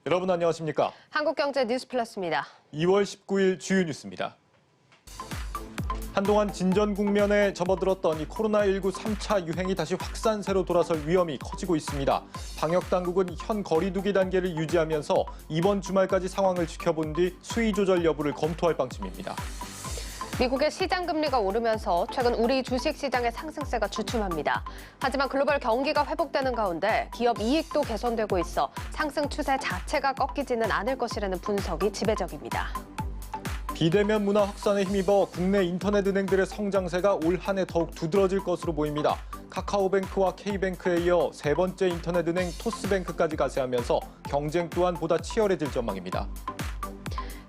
여러분 안녕하십니까? 한국경제 뉴스플러스입니다. 2월 19일 주요 뉴스입니다. 한동안 진전 국면에 접어들었던 이 코로나19 3차 유행이 다시 확산세로 돌아설 위험이 커지고 있습니다. 방역 당국은 현 거리두기 단계를 유지하면서 이번 주말까지 상황을 지켜본 뒤 수위 조절 여부를 검토할 방침입니다. 미국의 시장 금리가 오르면서 최근 우리 주식 시장의 상승세가 주춤합니다. 하지만 글로벌 경기가 회복되는 가운데 기업 이익도 개선되고 있어 상승 추세 자체가 꺾이지는 않을 것이라는 분석이 지배적입니다. 비대면 문화 확산에 힘입어 국내 인터넷 은행들의 성장세가 올 한 해 더욱 두드러질 것으로 보입니다. 카카오뱅크와 K뱅크에 이어 세 번째 인터넷 은행 토스뱅크까지 가세하면서 경쟁 또한 보다 치열해질 전망입니다.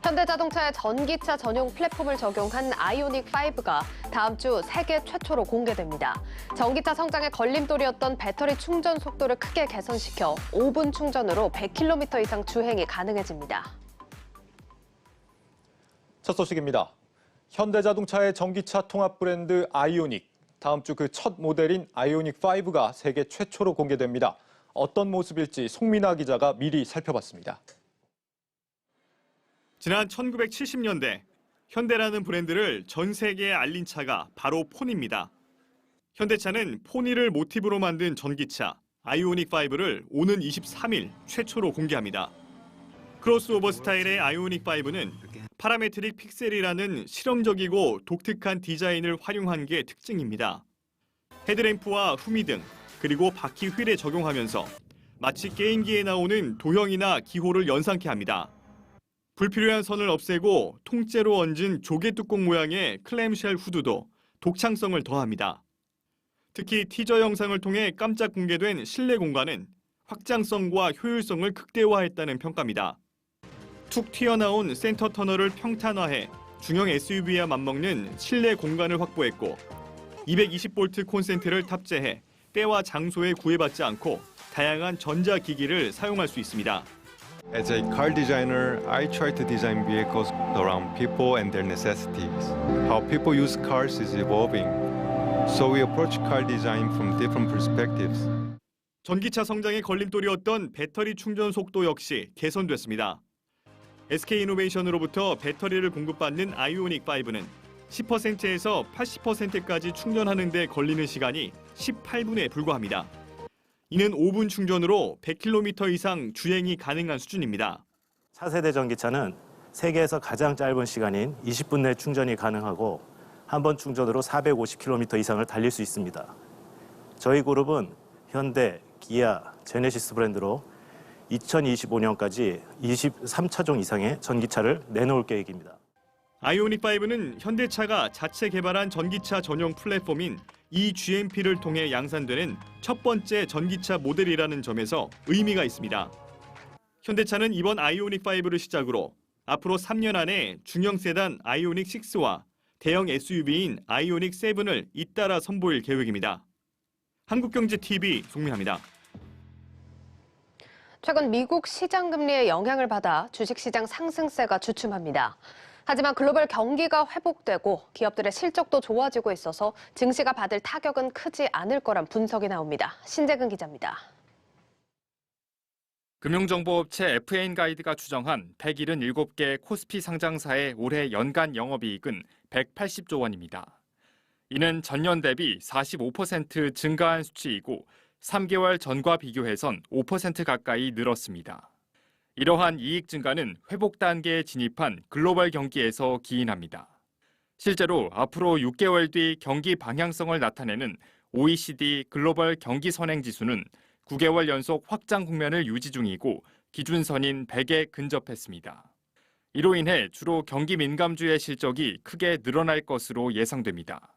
현대자동차의 전기차 전용 플랫폼을 적용한 아이오닉5가 다음 주 세계 최초로 공개됩니다. 전기차 성장의 걸림돌이었던 배터리 충전 속도를 크게 개선시켜 5분 충전으로 100km 이상 주행이 가능해집니다. 첫 소식입니다. 현대자동차의 전기차 통합 브랜드 아이오닉. 다음 주 그 첫 모델인 아이오닉5가 세계 최초로 공개됩니다. 어떤 모습일지 송민아 기자가 미리 살펴봤습니다. 지난 1970년대 현대라는 브랜드를 전 세계에 알린 차가 바로 포니입니다. 현대차는 포니를 모티브로 만든 전기차 아이오닉5를 오는 23일 최초로 공개합니다. 크로스오버 스타일의 아이오닉5는 파라메트릭 픽셀이라는 실험적이고 독특한 디자인을 활용한 게 특징입니다. 헤드램프와 후미등, 그리고 바퀴 휠에 적용하면서 마치 게임기에 나오는 도형이나 기호를 연상케 합니다. 불필요한 선을 없애고 통째로 얹은 조개 뚜껑 모양의 클램쉘 후드도 독창성을 더합니다. 특히 티저 영상을 통해 깜짝 공개된 실내 공간은 확장성과 효율성을 극대화했다는 평가입니다. 툭 튀어나온 센터 터널을 평탄화해 중형 SUV와 맞먹는 실내 공간을 확보했고 220V 콘센트를 탑재해 때와 장소에 구애받지 않고 다양한 전자기기를 사용할 수 있습니다. As a car designer, I try to design vehicles around people and their necessities. How people use cars is evolving, so we approach car design from different perspectives. 전기차 성장의 걸림돌이었던 배터리 충전 속도 역시 개선됐습니다. SK이노베이션으로부터 배터리를 공급받는 아이오닉5는 10%에서 80%까지 충전하는 데 걸리는 시간이 18분에 불과합니다. 이는 5분 충전으로 100km 이상 주행이 가능한 수준입니다. 차세대 전기차는 세계에서 가장 짧은 시간인 20분 내 충전이 가능하고 한 번 충전으로 450km 이상을 달릴 수 있습니다. 저희 그룹은 현대, 기아, 제네시스 브랜드로 2025년까지 23차종 이상의 전기차를 내놓을 계획입니다. 아이오닉5는 현대차가 자체 개발한 전기차 전용 플랫폼인 eGMP를 통해 양산되는 첫 번째 전기차 모델이라는 점에서 의미가 있습니다. 현대차는 이번 아이오닉5를 시작으로 앞으로 3년 안에 중형 세단 아이오닉6와 대형 SUV인 아이오닉7을 잇따라 선보일 계획입니다. 한국경제TV 송민아입니다. 최근 미국 시장 금리의 영향을 받아 주식시장 상승세가 주춤합니다. 하지만 글로벌 경기가 회복되고 기업들의 실적도 좋아지고 있어서 증시가 받을 타격은 크지 않을 거란 분석이 나옵니다. 신재근 기자입니다. 금융정보업체 FN가이드가 추정한 177개 코스피 상장사의 올해 연간 영업이익은 180조 원입니다. 이는 전년 대비 45% 증가한 수치이고 3개월 전과 비교해선 5% 가까이 늘었습니다. 이러한 이익 증가는 회복 단계에 진입한 글로벌 경기에서 기인합니다. 실제로 앞으로 6개월 뒤 경기 방향성을 나타내는 OECD 글로벌 경기 선행 지수는 9개월 연속 확장 국면을 유지 중이고 기준선인 100에 근접했습니다. 이로 인해 주로 경기 민감주의 실적이 크게 늘어날 것으로 예상됩니다.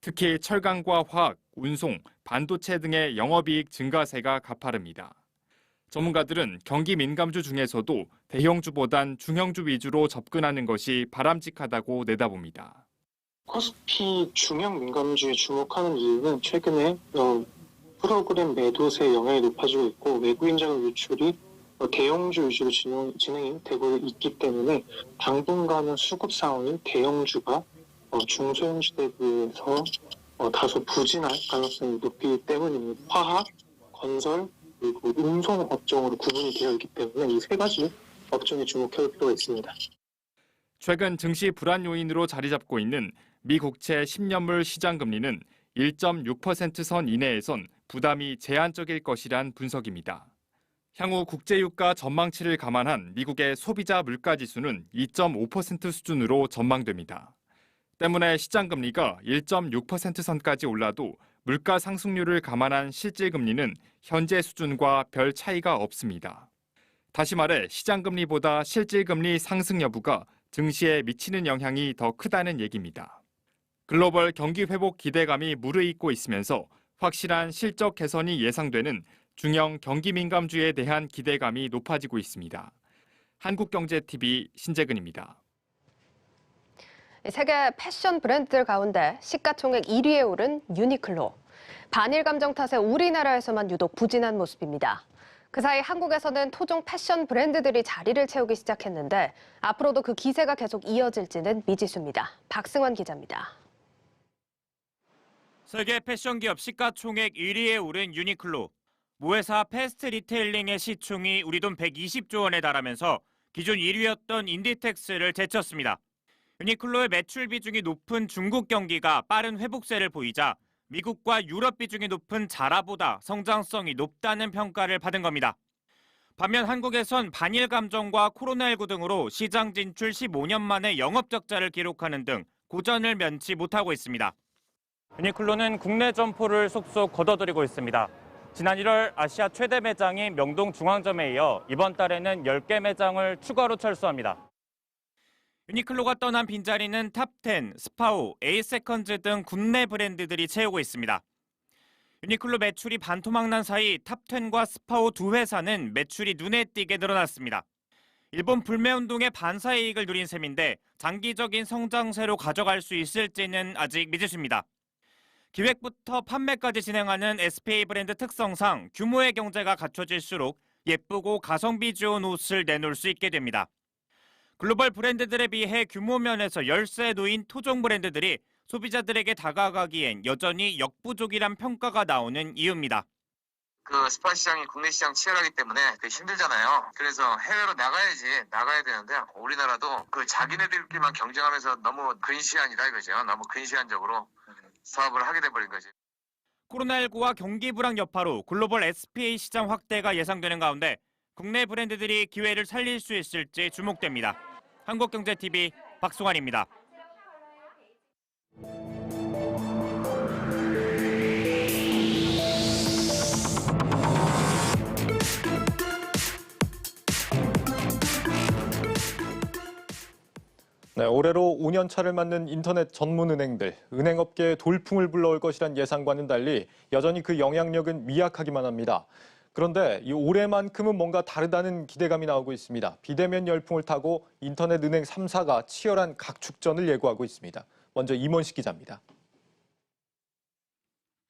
특히 철강과 화학, 운송, 반도체 등의 영업이익 증가세가 가파릅니다. 전문가들은 경기 민감주 중에서도 대형주보단 중형주 위주로 접근하는 것이 바람직하다고 내다봅니다. 코스피 중형 민감주에 주목하는 이유는 최근에 프로그램 매도세 영향이 높아지고 있고 외국인 자금 유출이 대형주 위주로 진행이 되고 있기 때문에 당분간은 수급 상황이 대형주가 중소형주에 비해서 다소 부진할 가능성이 높기 때문입니다. 화학, 건설, 그리고 운송 업종으로 구분이 되어 있기 때문에 이 세 가지 업종에 주목할 필요가 있습니다. 최근 증시 불안 요인으로 자리 잡고 있는 미 국채 10년물 시장 금리는 1.6% 선 이내에선 부담이 제한적일 것이란 분석입니다. 향후 국제유가 전망치를 감안한 미국의 소비자 물가지수는 2.5% 수준으로 전망됩니다. 때문에 시장금리가 1.6% 선까지 올라도 물가 상승률을 감안한 실질금리는 현재 수준과 별 차이가 없습니다. 다시 말해 시장금리보다 실질금리 상승 여부가 증시에 미치는 영향이 더 크다는 얘기입니다. 글로벌 경기 회복 기대감이 무르익고 있으면서 확실한 실적 개선이 예상되는 중형 경기 민감주에 대한 기대감이 높아지고 있습니다. 한국경제TV 신재근입니다. 세계 패션 브랜드들 가운데 시가총액 1위에 오른 유니클로. 반일 감정 탓에 우리나라에서만 유독 부진한 모습입니다. 그 사이 한국에서는 토종 패션 브랜드들이 자리를 채우기 시작했는데 앞으로도 그 기세가 계속 이어질지는 미지수입니다. 박승환 기자입니다. 세계 패션 기업 시가총액 1위에 오른 유니클로. 모회사 패스트 리테일링의 시총이 우리 돈 120조 원에 달하면서 기존 1위였던 인디텍스를 제쳤습니다. 유니클로의 매출 비중이 높은 중국 경기가 빠른 회복세를 보이자 미국과 유럽 비중이 높은 자라보다 성장성이 높다는 평가를 받은 겁니다. 반면 한국에선 반일 감정과 코로나19 등으로 시장 진출 15년 만에 영업 적자를 기록하는 등 고전을 면치 못하고 있습니다. 유니클로는 국내 점포를 속속 걷어들이고 있습니다. 지난 1월 아시아 최대 매장인 명동 중앙점에 이어 이번 달에는 10개 매장을 추가로 철수합니다. 유니클로가 떠난 빈자리는 탑10, 스파오, 에이세컨즈 등 국내 브랜드들이 채우고 있습니다. 유니클로 매출이 반토막난 사이 탑10과 스파오 두 회사는 매출이 눈에 띄게 늘어났습니다. 일본 불매운동의 반사이익을 누린 셈인데 장기적인 성장세로 가져갈 수 있을지는 아직 미지수입니다. 기획부터 판매까지 진행하는 SPA 브랜드 특성상 규모의 경제가 갖춰질수록 예쁘고 가성비 좋은 옷을 내놓을 수 있게 됩니다. 글로벌 브랜드들에 비해 규모 면에서 열세에 놓인 토종 브랜드들이 소비자들에게 다가가기엔 여전히 역부족이란 평가가 나오는 이유입니다. 그 스파 시장이 국내 시장 치열하기 때문에 되게 힘들잖아요. 그래서 해외로 나가야 되는데 우리나라도 그 자기네들끼리만 경쟁하면서 너무 근시안이다 이거죠. 너무 근시안적으로 사업을 하게 돼버린 거지. 코로나19와 경기 불황 여파로 글로벌 SPA 시장 확대가 예상되는 가운데 국내 브랜드들이 기회를 살릴 수 있을지 주목됩니다. 한국경제TV 박승환입니다. 네, 올해로 5년 차를 맞는 인터넷 전문 은행들, 은행업계에 돌풍을 불러올 것이란 예상과는 달리 여전히 그 영향력은 미약하기만 합니다. 그런데 이 올해만큼은 뭔가 다르다는 기대감이 나오고 있습니다. 비대면 열풍을 타고 인터넷 은행 3사가 치열한 각축전을 예고하고 있습니다. 먼저 임원식 기자입니다.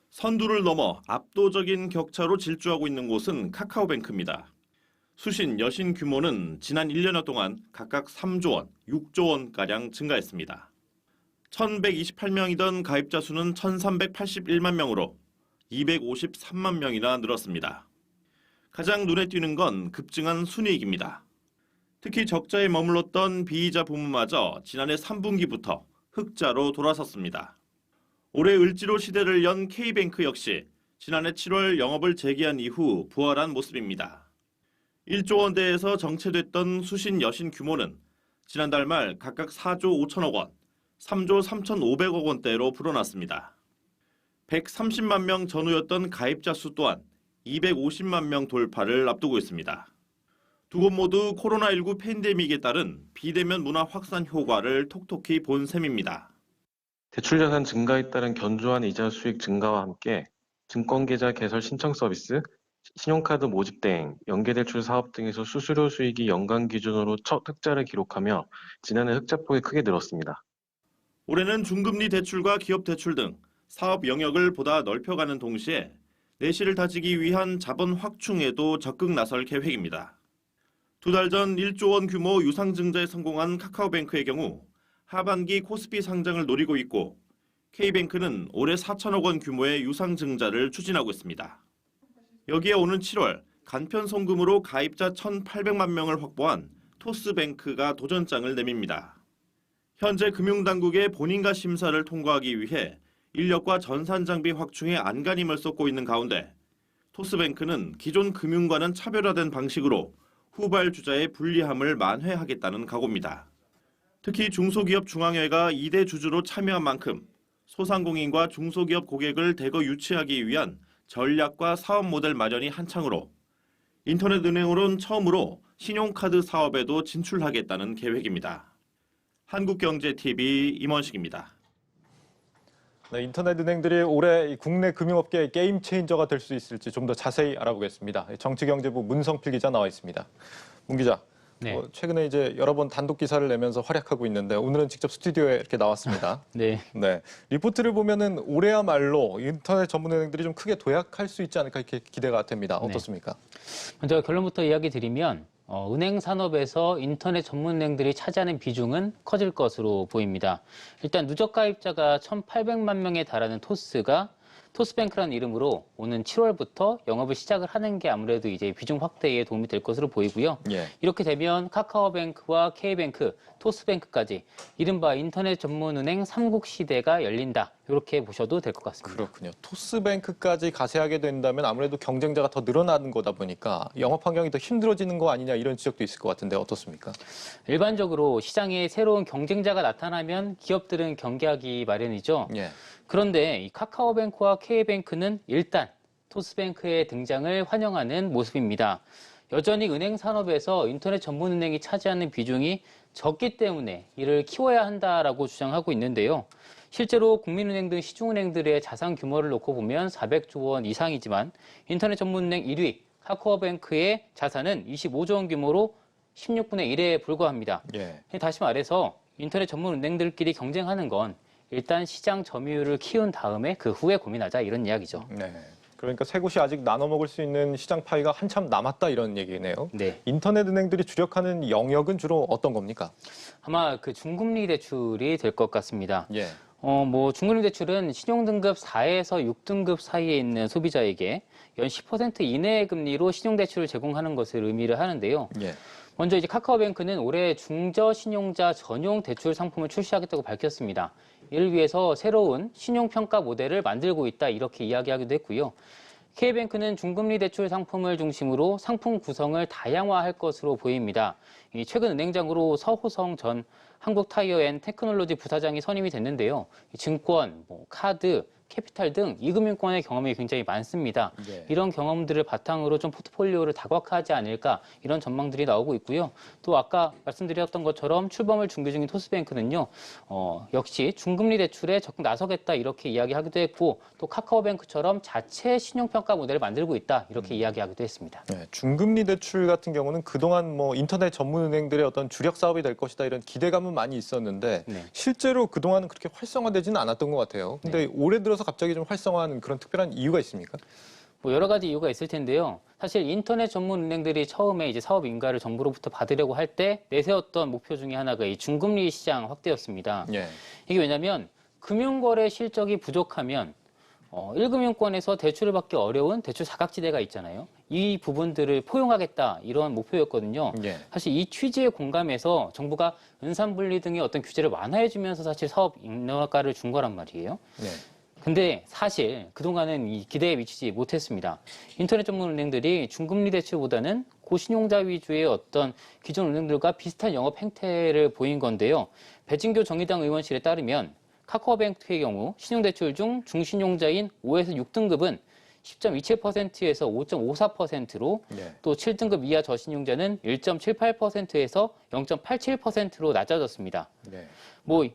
선두를 넘어 압도적인 격차로 질주하고 있는 곳은 카카오뱅크입니다. 수신, 여신 규모는 지난 1년여 동안 각각 3조 원, 6조 원가량 증가했습니다. 1,128명이던 가입자 수는 1,381만 명으로 253만 명이나 늘었습니다. 가장 눈에 띄는 건 급증한 순이익입니다. 특히 적자에 머물렀던 비이자 부문마저 지난해 3분기부터 흑자로 돌아섰습니다. 올해 을지로 시대를 연 K뱅크 역시 지난해 7월 영업을 재개한 이후 부활한 모습입니다. 1조 원대에서 정체됐던 수신 여신 규모는 지난달 말 각각 4조 5천억 원, 3조 3,500억 원대로 불어났습니다. 130만 명 전후였던 가입자 수 또한 250만 명 돌파를 앞두고 있습니다. 두 곳 모두 코로나19 팬데믹에 따른 비대면 문화 확산 효과를 톡톡히 본 셈입니다. 대출 자산 증가에 따른 견조한 이자 수익 증가와 함께 증권계좌 개설 신청 서비스, 신용카드 모집 대행, 연계대출 사업 등에서 수수료 수익이 연간 기준으로 첫 흑자를 기록하며 지난해 흑자폭이 크게 늘었습니다. 올해는 중금리 대출과 기업 대출 등 사업 영역을 보다 넓혀가는 동시에 내실을 다지기 위한 자본 확충에도 적극 나설 계획입니다. 두 달 전 1조 원 규모 유상증자에 성공한 카카오뱅크의 경우 하반기 코스피 상장을 노리고 있고 K뱅크는 올해 4천억 원 규모의 유상증자를 추진하고 있습니다. 여기에 오는 7월 간편 송금으로 가입자 1,800만 명을 확보한 토스뱅크가 도전장을 내밉니다. 현재 금융당국의 본인가 심사를 통과하기 위해 인력과 전산 장비 확충에 안간힘을 쏟고 있는 가운데 토스뱅크는 기존 금융과는 차별화된 방식으로 후발주자의 불리함을 만회하겠다는 각오입니다. 특히 중소기업 중앙회가 2대 주주로 참여한 만큼 소상공인과 중소기업 고객을 대거 유치하기 위한 전략과 사업 모델 마련이 한창으로 인터넷은행으론 처음으로 신용카드 사업에도 진출하겠다는 계획입니다. 한국경제TV 임원식입니다. 네, 인터넷 은행들이 올해 국내 금융업계의 게임 체인저가 될 수 있을지 좀 더 자세히 알아보겠습니다. 정치경제부 문성필 기자 나와 있습니다. 문 기자, 네. 최근에 이제 여러 번 단독 기사를 내면서 활약하고 있는데 오늘은 직접 스튜디오에 이렇게 나왔습니다. 네. 네, 리포트를 보면은 올해야말로 인터넷 전문 은행들이 좀 크게 도약할 수 있지 않을까 이렇게 기대가 됩니다. 어떻습니까? 먼저 결론부터 이야기 드리면 은행 산업에서 인터넷 전문 은행들이 차지하는 비중은 커질 것으로 보입니다. 일단 누적 가입자가 1,800만 명에 달하는 토스가 토스뱅크라는 이름으로 오는 7월부터 영업을 시작을 하는 게 아무래도 이제 비중 확대에 도움이 될 것으로 보이고요. 예. 이렇게 되면 카카오뱅크와 K뱅크, 토스뱅크까지 이른바 인터넷 전문 은행 삼국 시대가 열린다. 이렇게 보셔도 될 것 같습니다. 그렇군요. 토스뱅크까지 가세하게 된다면 아무래도 경쟁자가 더 늘어나는 거다 보니까 영업 환경이 더 힘들어지는 거 아니냐 이런 지적도 있을 것 같은데 어떻습니까? 일반적으로 시장에 새로운 경쟁자가 나타나면 기업들은 경계하기 마련이죠. 예. 그런데 이 카카오뱅크와 K뱅크는 일단 토스뱅크의 등장을 환영하는 모습입니다. 여전히 은행 산업에서 인터넷 전문 은행이 차지하는 비중이 적기 때문에 이를 키워야 한다라고 주장하고 있는데요. 실제로 국민은행 등 시중은행들의 자산 규모를 놓고 보면 400조 원 이상이지만 인터넷 전문은행 1위 카카오뱅크의 자산은 25조 원 규모로 16분의 1에 불과합니다. 예. 다시 말해서 인터넷 전문은행들끼리 경쟁하는 건 일단 시장 점유율을 키운 다음에 그 후에 고민하자 이런 이야기죠. 네. 그러니까 세 곳이 아직 나눠 먹을 수 있는 시장 파이가 한참 남았다 이런 얘기네요. 네. 인터넷 은행들이 주력하는 영역은 주로 어떤 겁니까? 아마 그 중금리 대출이 될 것 같습니다. 예. 중금리 대출은 신용등급 4에서 6등급 사이에 있는 소비자에게 연 10% 이내의 금리로 신용대출을 제공하는 것을 의미를 하는데요. 예. 먼저 이제 카카오뱅크는 올해 중저 신용자 전용 대출 상품을 출시하겠다고 밝혔습니다. 이를 위해서 새로운 신용평가 모델을 만들고 있다 이렇게 이야기하기도 했고요. K뱅크는 중금리 대출 상품을 중심으로 상품 구성을 다양화할 것으로 보입니다. 최근 은행장으로 서호성 전 한국타이어앤테크놀로지 부사장이 선임이 됐는데요. 증권, 카드, 캐피탈 등 이금융권의 경험이 굉장히 많습니다. 네. 이런 경험들을 바탕으로 좀 포트폴리오를 다각화하지 않을까 이런 전망들이 나오고 있고요. 또 아까 말씀드렸던 것처럼 출범을 준비 중인 토스뱅크는요. 역시 중금리 대출에 적극 나서겠다 이렇게 이야기하기도 했고 또 카카오뱅크처럼 자체 신용평가 모델을 만들고 있다 이렇게 이야기하기도 했습니다. 네, 중금리 대출 같은 경우는 그동안 인터넷 전문 은행들의 어떤 주력 사업이 될 것이다 이런 기대감은 많이 있었는데 네. 실제로 그동안은 그렇게 활성화되지는 않았던 것 같아요. 근데 올해 들어서 갑자기 좀 활성화하는 그런 특별한 이유가 있습니까? 여러 가지 이유가 있을 텐데요. 사실 인터넷 전문 은행들이 처음에 이제 사업 인가를 정부로부터 받으려고 할 때 내세웠던 목표 중에 하나가 이 중금리 시장 확대였습니다. 예. 이게 왜냐하면 금융거래 실적이 부족하면 1금융권에서 대출을 받기 어려운 대출 사각지대가 있잖아요. 이 부분들을 포용하겠다 이런 목표였거든요. 예. 사실 이 취지에 공감해서 정부가 은산분리 등의 어떤 규제를 완화해주면서 사실 사업 인허가를 준 거란 말이에요. 네. 근데 사실 그동안은 이 기대에 미치지 못했습니다. 인터넷 전문 은행들이 중금리 대출보다는 고신용자 위주의 어떤 기존 은행들과 비슷한 영업 행태를 보인 건데요. 배진교 정의당 의원실에 따르면 카카오뱅크의 경우 신용대출 중 중신용자인 5에서 6등급은 10.27%에서 5.54%로 네. 또 7등급 이하 저신용자는 1.78%에서 0.87%로 낮아졌습니다. 네.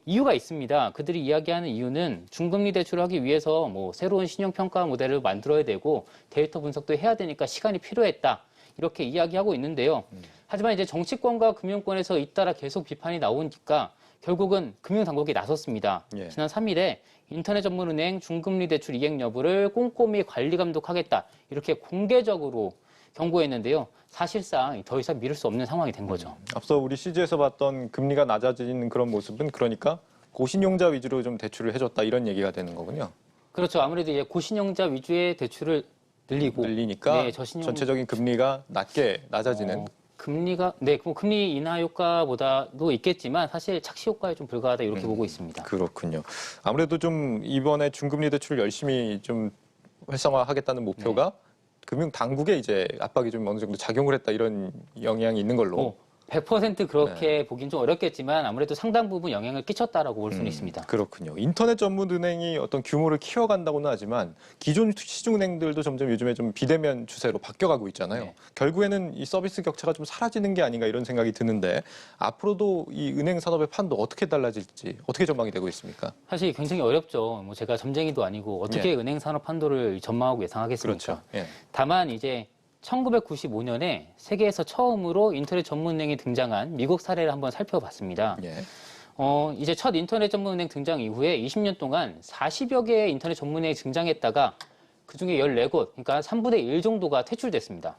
이유가 있습니다. 그들이 이야기하는 이유는 중금리 대출을 하기 위해서 새로운 신용평가 모델을 만들어야 되고 데이터 분석도 해야 되니까 시간이 필요했다. 이렇게 이야기하고 있는데요. 하지만 이제 정치권과 금융권에서 잇따라 계속 비판이 나오니까 결국은 금융당국이 나섰습니다. 예. 지난 3일에 인터넷 전문은행 중금리 대출 이행 여부를 꼼꼼히 관리 감독하겠다. 이렇게 공개적으로 경고했는데요. 사실상 더 이상 미룰 수 없는 상황이 된 거죠. 앞서 우리 CG에서 봤던 금리가 낮아지는 그런 모습은 그러니까 고신용자 위주로 좀 대출을 해줬다 이런 얘기가 되는 거군요. 그렇죠. 아무래도 이제 고신용자 위주의 대출을 늘리니까 네, 저신용 전체적인 금리가 낮아지는. 금리가 금리 인하 효과보다도 있겠지만 사실 착시 효과에 좀 불과하다 이렇게 보고 있습니다. 그렇군요. 아무래도 좀 이번에 중금리 대출을 열심히 좀 활성화하겠다는 목표가 금융 당국에 이제 압박이 좀 어느 정도 작용을 했다 이런 영향이 있는 걸로. 100% 그렇게 보긴 좀 어렵겠지만 아무래도 상당 부분 영향을 끼쳤다라고 볼 수는 있습니다. 그렇군요. 인터넷 전문 은행이 어떤 규모를 키워간다고는 하지만 기존 시중은행들도 점점 요즘에 좀 비대면 추세로 바뀌어가고 있잖아요. 결국에는 이 서비스 격차가 좀 사라지는 게 아닌가 이런 생각이 드는데 앞으로도 이 은행 산업의 판도 어떻게 달라질지 어떻게 전망이 되고 있습니까? 사실 굉장히 어렵죠. 뭐 제가 점쟁이도 아니고 어떻게 은행 산업 판도를 전망하고 예상하겠습니까? 그렇죠. 예. 다만 이제 1995년에 세계에서 처음으로 인터넷 전문은행이 등장한 미국 사례를 한번 살펴봤습니다. 예. 이제 첫 인터넷 전문은행 등장 이후에 20년 동안 40여 개의 인터넷 전문은행이 등장했다가 그중에 14곳, 그러니까 3분의 1 정도가 퇴출됐습니다.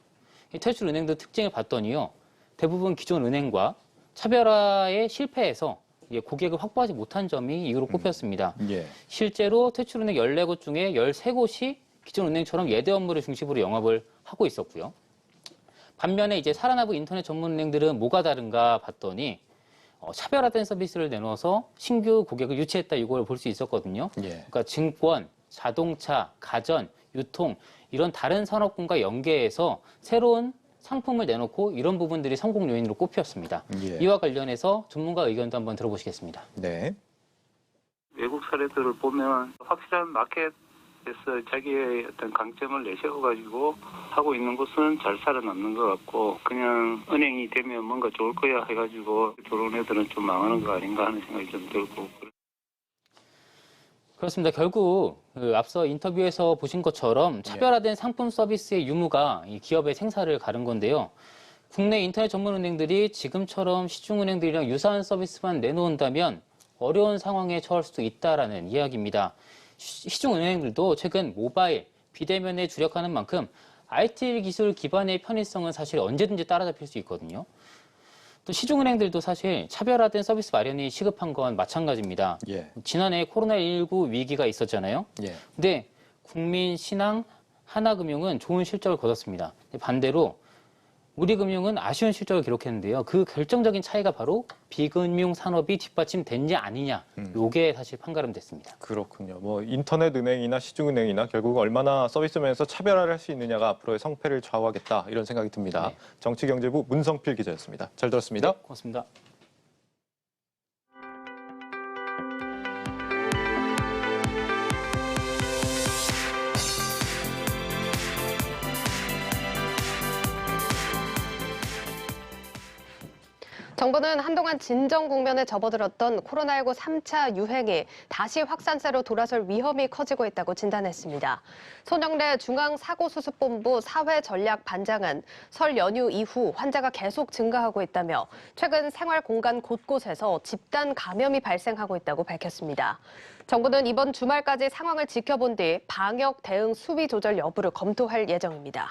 이 퇴출 은행들 특징을 봤더니요. 대부분 기존 은행과 차별화에 실패해서 고객을 확보하지 못한 점이 이유로 꼽혔습니다. 예. 실제로 퇴출은행 14곳 중에 13곳이 기존 은행처럼 예대 업무를 중심으로 영업을 하고 있었고요. 반면에 이제 살아남은 인터넷 전문 은행들은 뭐가 다른가 봤더니 차별화된 서비스를 내놓아서 신규 고객을 유치했다 이걸 볼 수 있었거든요. 예. 그러니까 증권, 자동차, 가전, 유통 이런 다른 산업군과 연계해서 새로운 상품을 내놓고 이런 부분들이 성공 요인으로 꼽혔습니다. 예. 이와 관련해서 전문가 의견도 한번 들어보시겠습니다. 네. 외국 사례들을 보면 확실한 마켓에서 자기의 어떤 강점을 내세워가지고 하고 있는 곳은 잘 살아남는 것 같고 그냥 은행이 되면 뭔가 좋을 거야 해가지고 들어온 애들은 좀 망하는 거 아닌가 하는 생각이 좀 들고. 그렇습니다. 결국 앞서 인터뷰에서 보신 것처럼 차별화된 상품 서비스의 유무가 이 기업의 생사를 가른 건데요. 국내 인터넷 전문은행들이 지금처럼 시중은행들이랑 유사한 서비스만 내놓는다면 어려운 상황에 처할 수도 있다라는 이야기입니다. 시중은행들도 최근 모바일, 비대면에 주력하는 만큼 IT 기술 기반의 편의성은 사실 언제든지 따라잡힐 수 있거든요. 또 시중은행들도 사실 차별화된 서비스 마련이 시급한 건 마찬가지입니다. 예. 지난해 코로나19 위기가 있었잖아요. 예. 근데 국민신앙, 하나금융은 좋은 실적을 거뒀습니다. 반대로 우리금융은 아쉬운 실적을 기록했는데요. 그 결정적인 차이가 바로 비금융 산업이 뒷받침됐냐 아니냐. 요게 사실 판가름됐습니다. 그렇군요. 뭐 인터넷 은행이나 시중은행이나 결국 얼마나 서비스 면에서 차별화를 할 수 있느냐가 앞으로의 성패를 좌우하겠다 이런 생각이 듭니다. 네. 정치경제부 문성필 기자였습니다. 잘 들었습니다. 네, 고맙습니다. 정부는 한동안 진정 국면에 접어들었던 코로나19 3차 유행이 다시 확산세로 돌아설 위험이 커지고 있다고 진단했습니다. 손영래 중앙사고수습본부 사회전략반장은 설 연휴 이후 환자가 계속 증가하고 있다며 최근 생활공간 곳곳에서 집단 감염이 발생하고 있다고 밝혔습니다. 정부는 이번 주말까지 상황을 지켜본 뒤 방역 대응 수위 조절 여부를 검토할 예정입니다.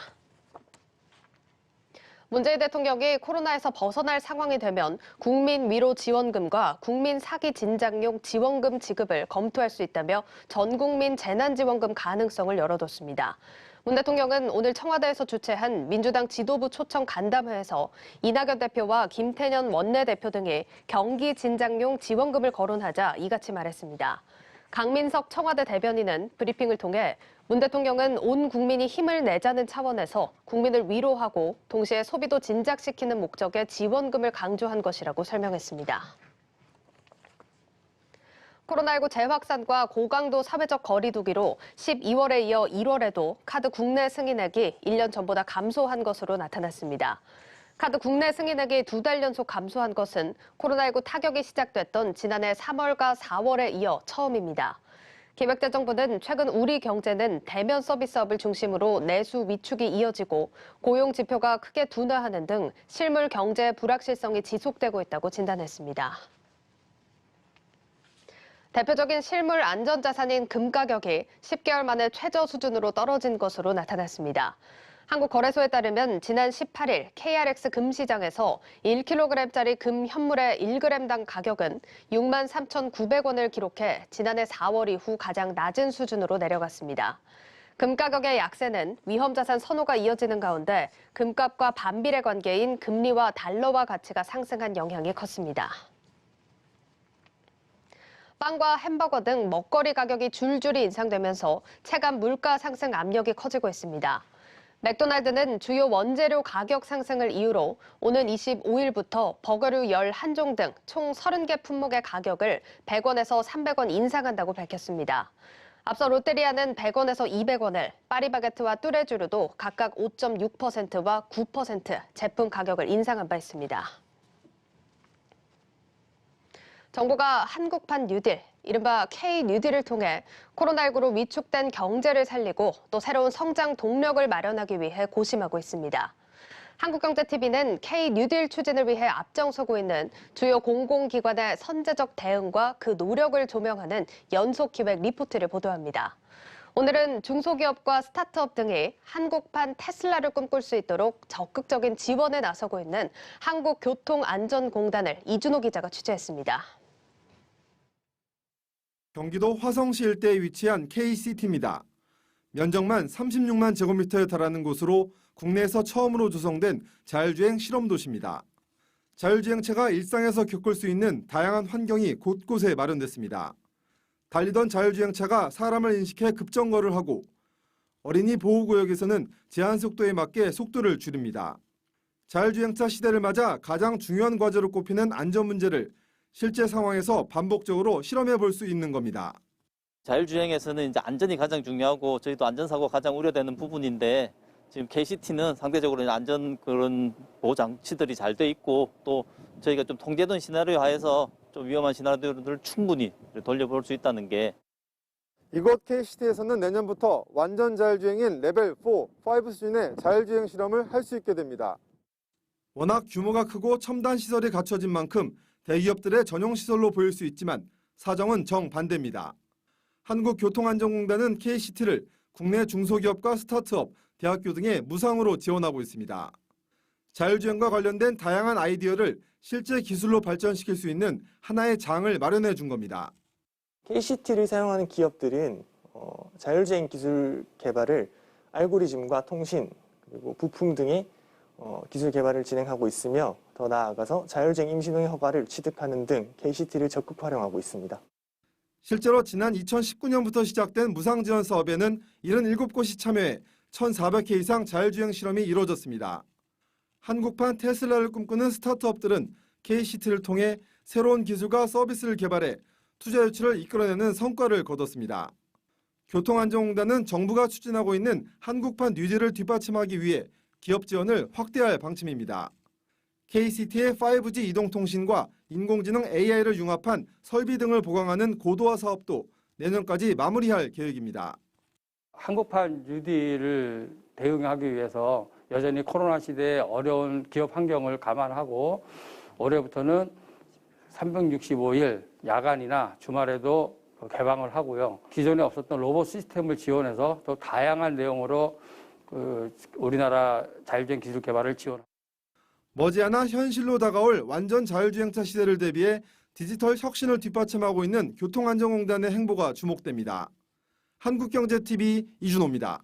문재인 대통령이 코로나에서 벗어날 상황이 되면 국민 위로 지원금과 국민 사기 진작용 지원금 지급을 검토할 수 있다며 전 국민 재난지원금 가능성을 열어뒀습니다. 문 대통령은 오늘 청와대에서 주최한 민주당 지도부 초청 간담회에서 이낙연 대표와 김태년 원내대표 등이 경기 진작용 지원금을 거론하자 이같이 말했습니다. 강민석 청와대 대변인은 브리핑을 통해 문 대통령은 온 국민이 힘을 내자는 차원에서 국민을 위로하고 동시에 소비도 진작시키는 목적의 지원금을 강조한 것이라고 설명했습니다. 코로나19 재확산과 고강도 사회적 거리 두기로 12월에 이어 1월에도 카드 국내 승인액이 1년 전보다 감소한 것으로 나타났습니다. 카드 국내 승인액이 2달 연속 감소한 것은 코로나19 타격이 시작됐던 지난해 3월과 4월에 이어 처음입니다. 기획재정부는 최근 우리 경제는 대면 서비스업을 중심으로 내수 위축이 이어지고 고용 지표가 크게 둔화하는 등 실물 경제 불확실성이 지속되고 있다고 진단했습니다. 대표적인 실물 안전자산인 금 가격이 10개월 만에 최저 수준으로 떨어진 것으로 나타났습니다. 한국거래소에 따르면 지난 18일 KRX 금시장에서 1kg짜리 금 현물의 1g당 가격은 63,900원을 기록해 지난해 4월 이후 가장 낮은 수준으로 내려갔습니다. 금 가격의 약세는 위험자산 선호가 이어지는 가운데 금값과 반비례 관계인 금리와 달러화 가치가 상승한 영향이 컸습니다. 빵과 햄버거 등 먹거리 가격이 줄줄이 인상되면서 체감 물가 상승 압력이 커지고 있습니다. 맥도날드는 주요 원재료 가격 상승을 이유로 오는 25일부터 버거류 11종 등 총 30개 품목의 가격을 100원에서 300원 인상한다고 밝혔습니다. 앞서 롯데리아는 100원에서 200원을, 파리바게트와 뚜레쥬르도 각각 5.6%와 9% 제품 가격을 인상한 바 있습니다. 정부가 한국판 뉴딜, 이른바 K-뉴딜을 통해 코로나19로 위축된 경제를 살리고 또 새로운 성장 동력을 마련하기 위해 고심하고 있습니다. 한국경제TV는 K-뉴딜 추진을 위해 앞장서고 있는 주요 공공기관의 선제적 대응과 그 노력을 조명하는 연속기획 리포트를 보도합니다. 오늘은 중소기업과 스타트업 등이 한국판 테슬라를 꿈꿀 수 있도록 적극적인 지원에 나서고 있는 한국교통안전공단을 이준호 기자가 취재했습니다. 경기도 화성시 일대에 위치한 KCT입니다. 면적만 36만 제곱미터에 달하는 곳으로 국내에서 처음으로 조성된 자율주행 실험도시입니다. 자율주행차가 일상에서 겪을 수 있는 다양한 환경이 곳곳에 마련됐습니다. 달리던 자율주행차가 사람을 인식해 급정거를 하고 어린이 보호구역에서는 제한 속도에 맞게 속도를 줄입니다. 자율주행차 시대를 맞아 가장 중요한 과제로 꼽히는 안전 문제를 실제 상황에서 반복적으로 실험해 볼 수 있는 겁니다. 자율주행에서는 이제 안전이 가장 중요하고 저희도 안전사고가 가장 우려되는 부분인데 지금 KCT는 상대적으로 안전 그런 보호 장치들이 잘 돼 있고 또 저희가 좀 통제된 시나리오 하에서 좀 위험한 시나리오들을 충분히 돌려볼 수 있다는 게 이곳 KCT에서는 내년부터 완전 자율주행인 레벨 4, 5 수준의 자율주행 실험을 할 수 있게 됩니다. 워낙 규모가 크고 첨단 시설이 갖춰진 만큼 대기업들의 전용 시설로 보일 수 있지만 사정은 정반대입니다. 한국교통안전공단은 KCT를 국내 중소기업과 스타트업, 대학교 등에 무상으로 지원하고 있습니다. 자율주행과 관련된 다양한 아이디어를 실제 기술로 발전시킬 수 있는 하나의 장을 마련해 준 겁니다. KCT를 사용하는 기업들은 자율주행 기술 개발을 알고리즘과 통신, 그리고 부품 등의 기술 개발을 진행하고 있으며 더 나아가서 자율주행 임시운행 허가를 취득하는 등 KCT를 적극 활용하고 있습니다. 실제로 지난 2019년부터 시작된 무상지원 사업에는 77곳이 참여해 1,400회 이상 자율주행 실험이 이루어졌습니다. 한국판 테슬라를 꿈꾸는 스타트업들은 KCT를 통해 새로운 기술과 서비스를 개발해 투자 유치를 이끌어내는 성과를 거뒀습니다. 교통안전공단은 정부가 추진하고 있는 한국판 뉴딜을 뒷받침하기 위해 기업 지원을 확대할 방침입니다. KCT의 5G 이동통신과 인공지능 AI를 융합한 설비 등을 보강하는 고도화 사업도 내년까지 마무리할 계획입니다. 한국판 뉴딜을 대응하기 위해서 여전히 코로나 시대의 어려운 기업 환경을 감안하고 올해부터는 365일 야간이나 주말에도 개방을 하고요. 기존에 없었던 로봇 시스템을 지원해서 더 다양한 내용으로 우리나라 자율주행 기술 개발을 지원합니다. 머지않아 현실로 다가올 완전 자율주행차 시대를 대비해 디지털 혁신을 뒷받침하고 있는 교통안전공단의 행보가 주목됩니다. 한국경제TV 이준호입니다.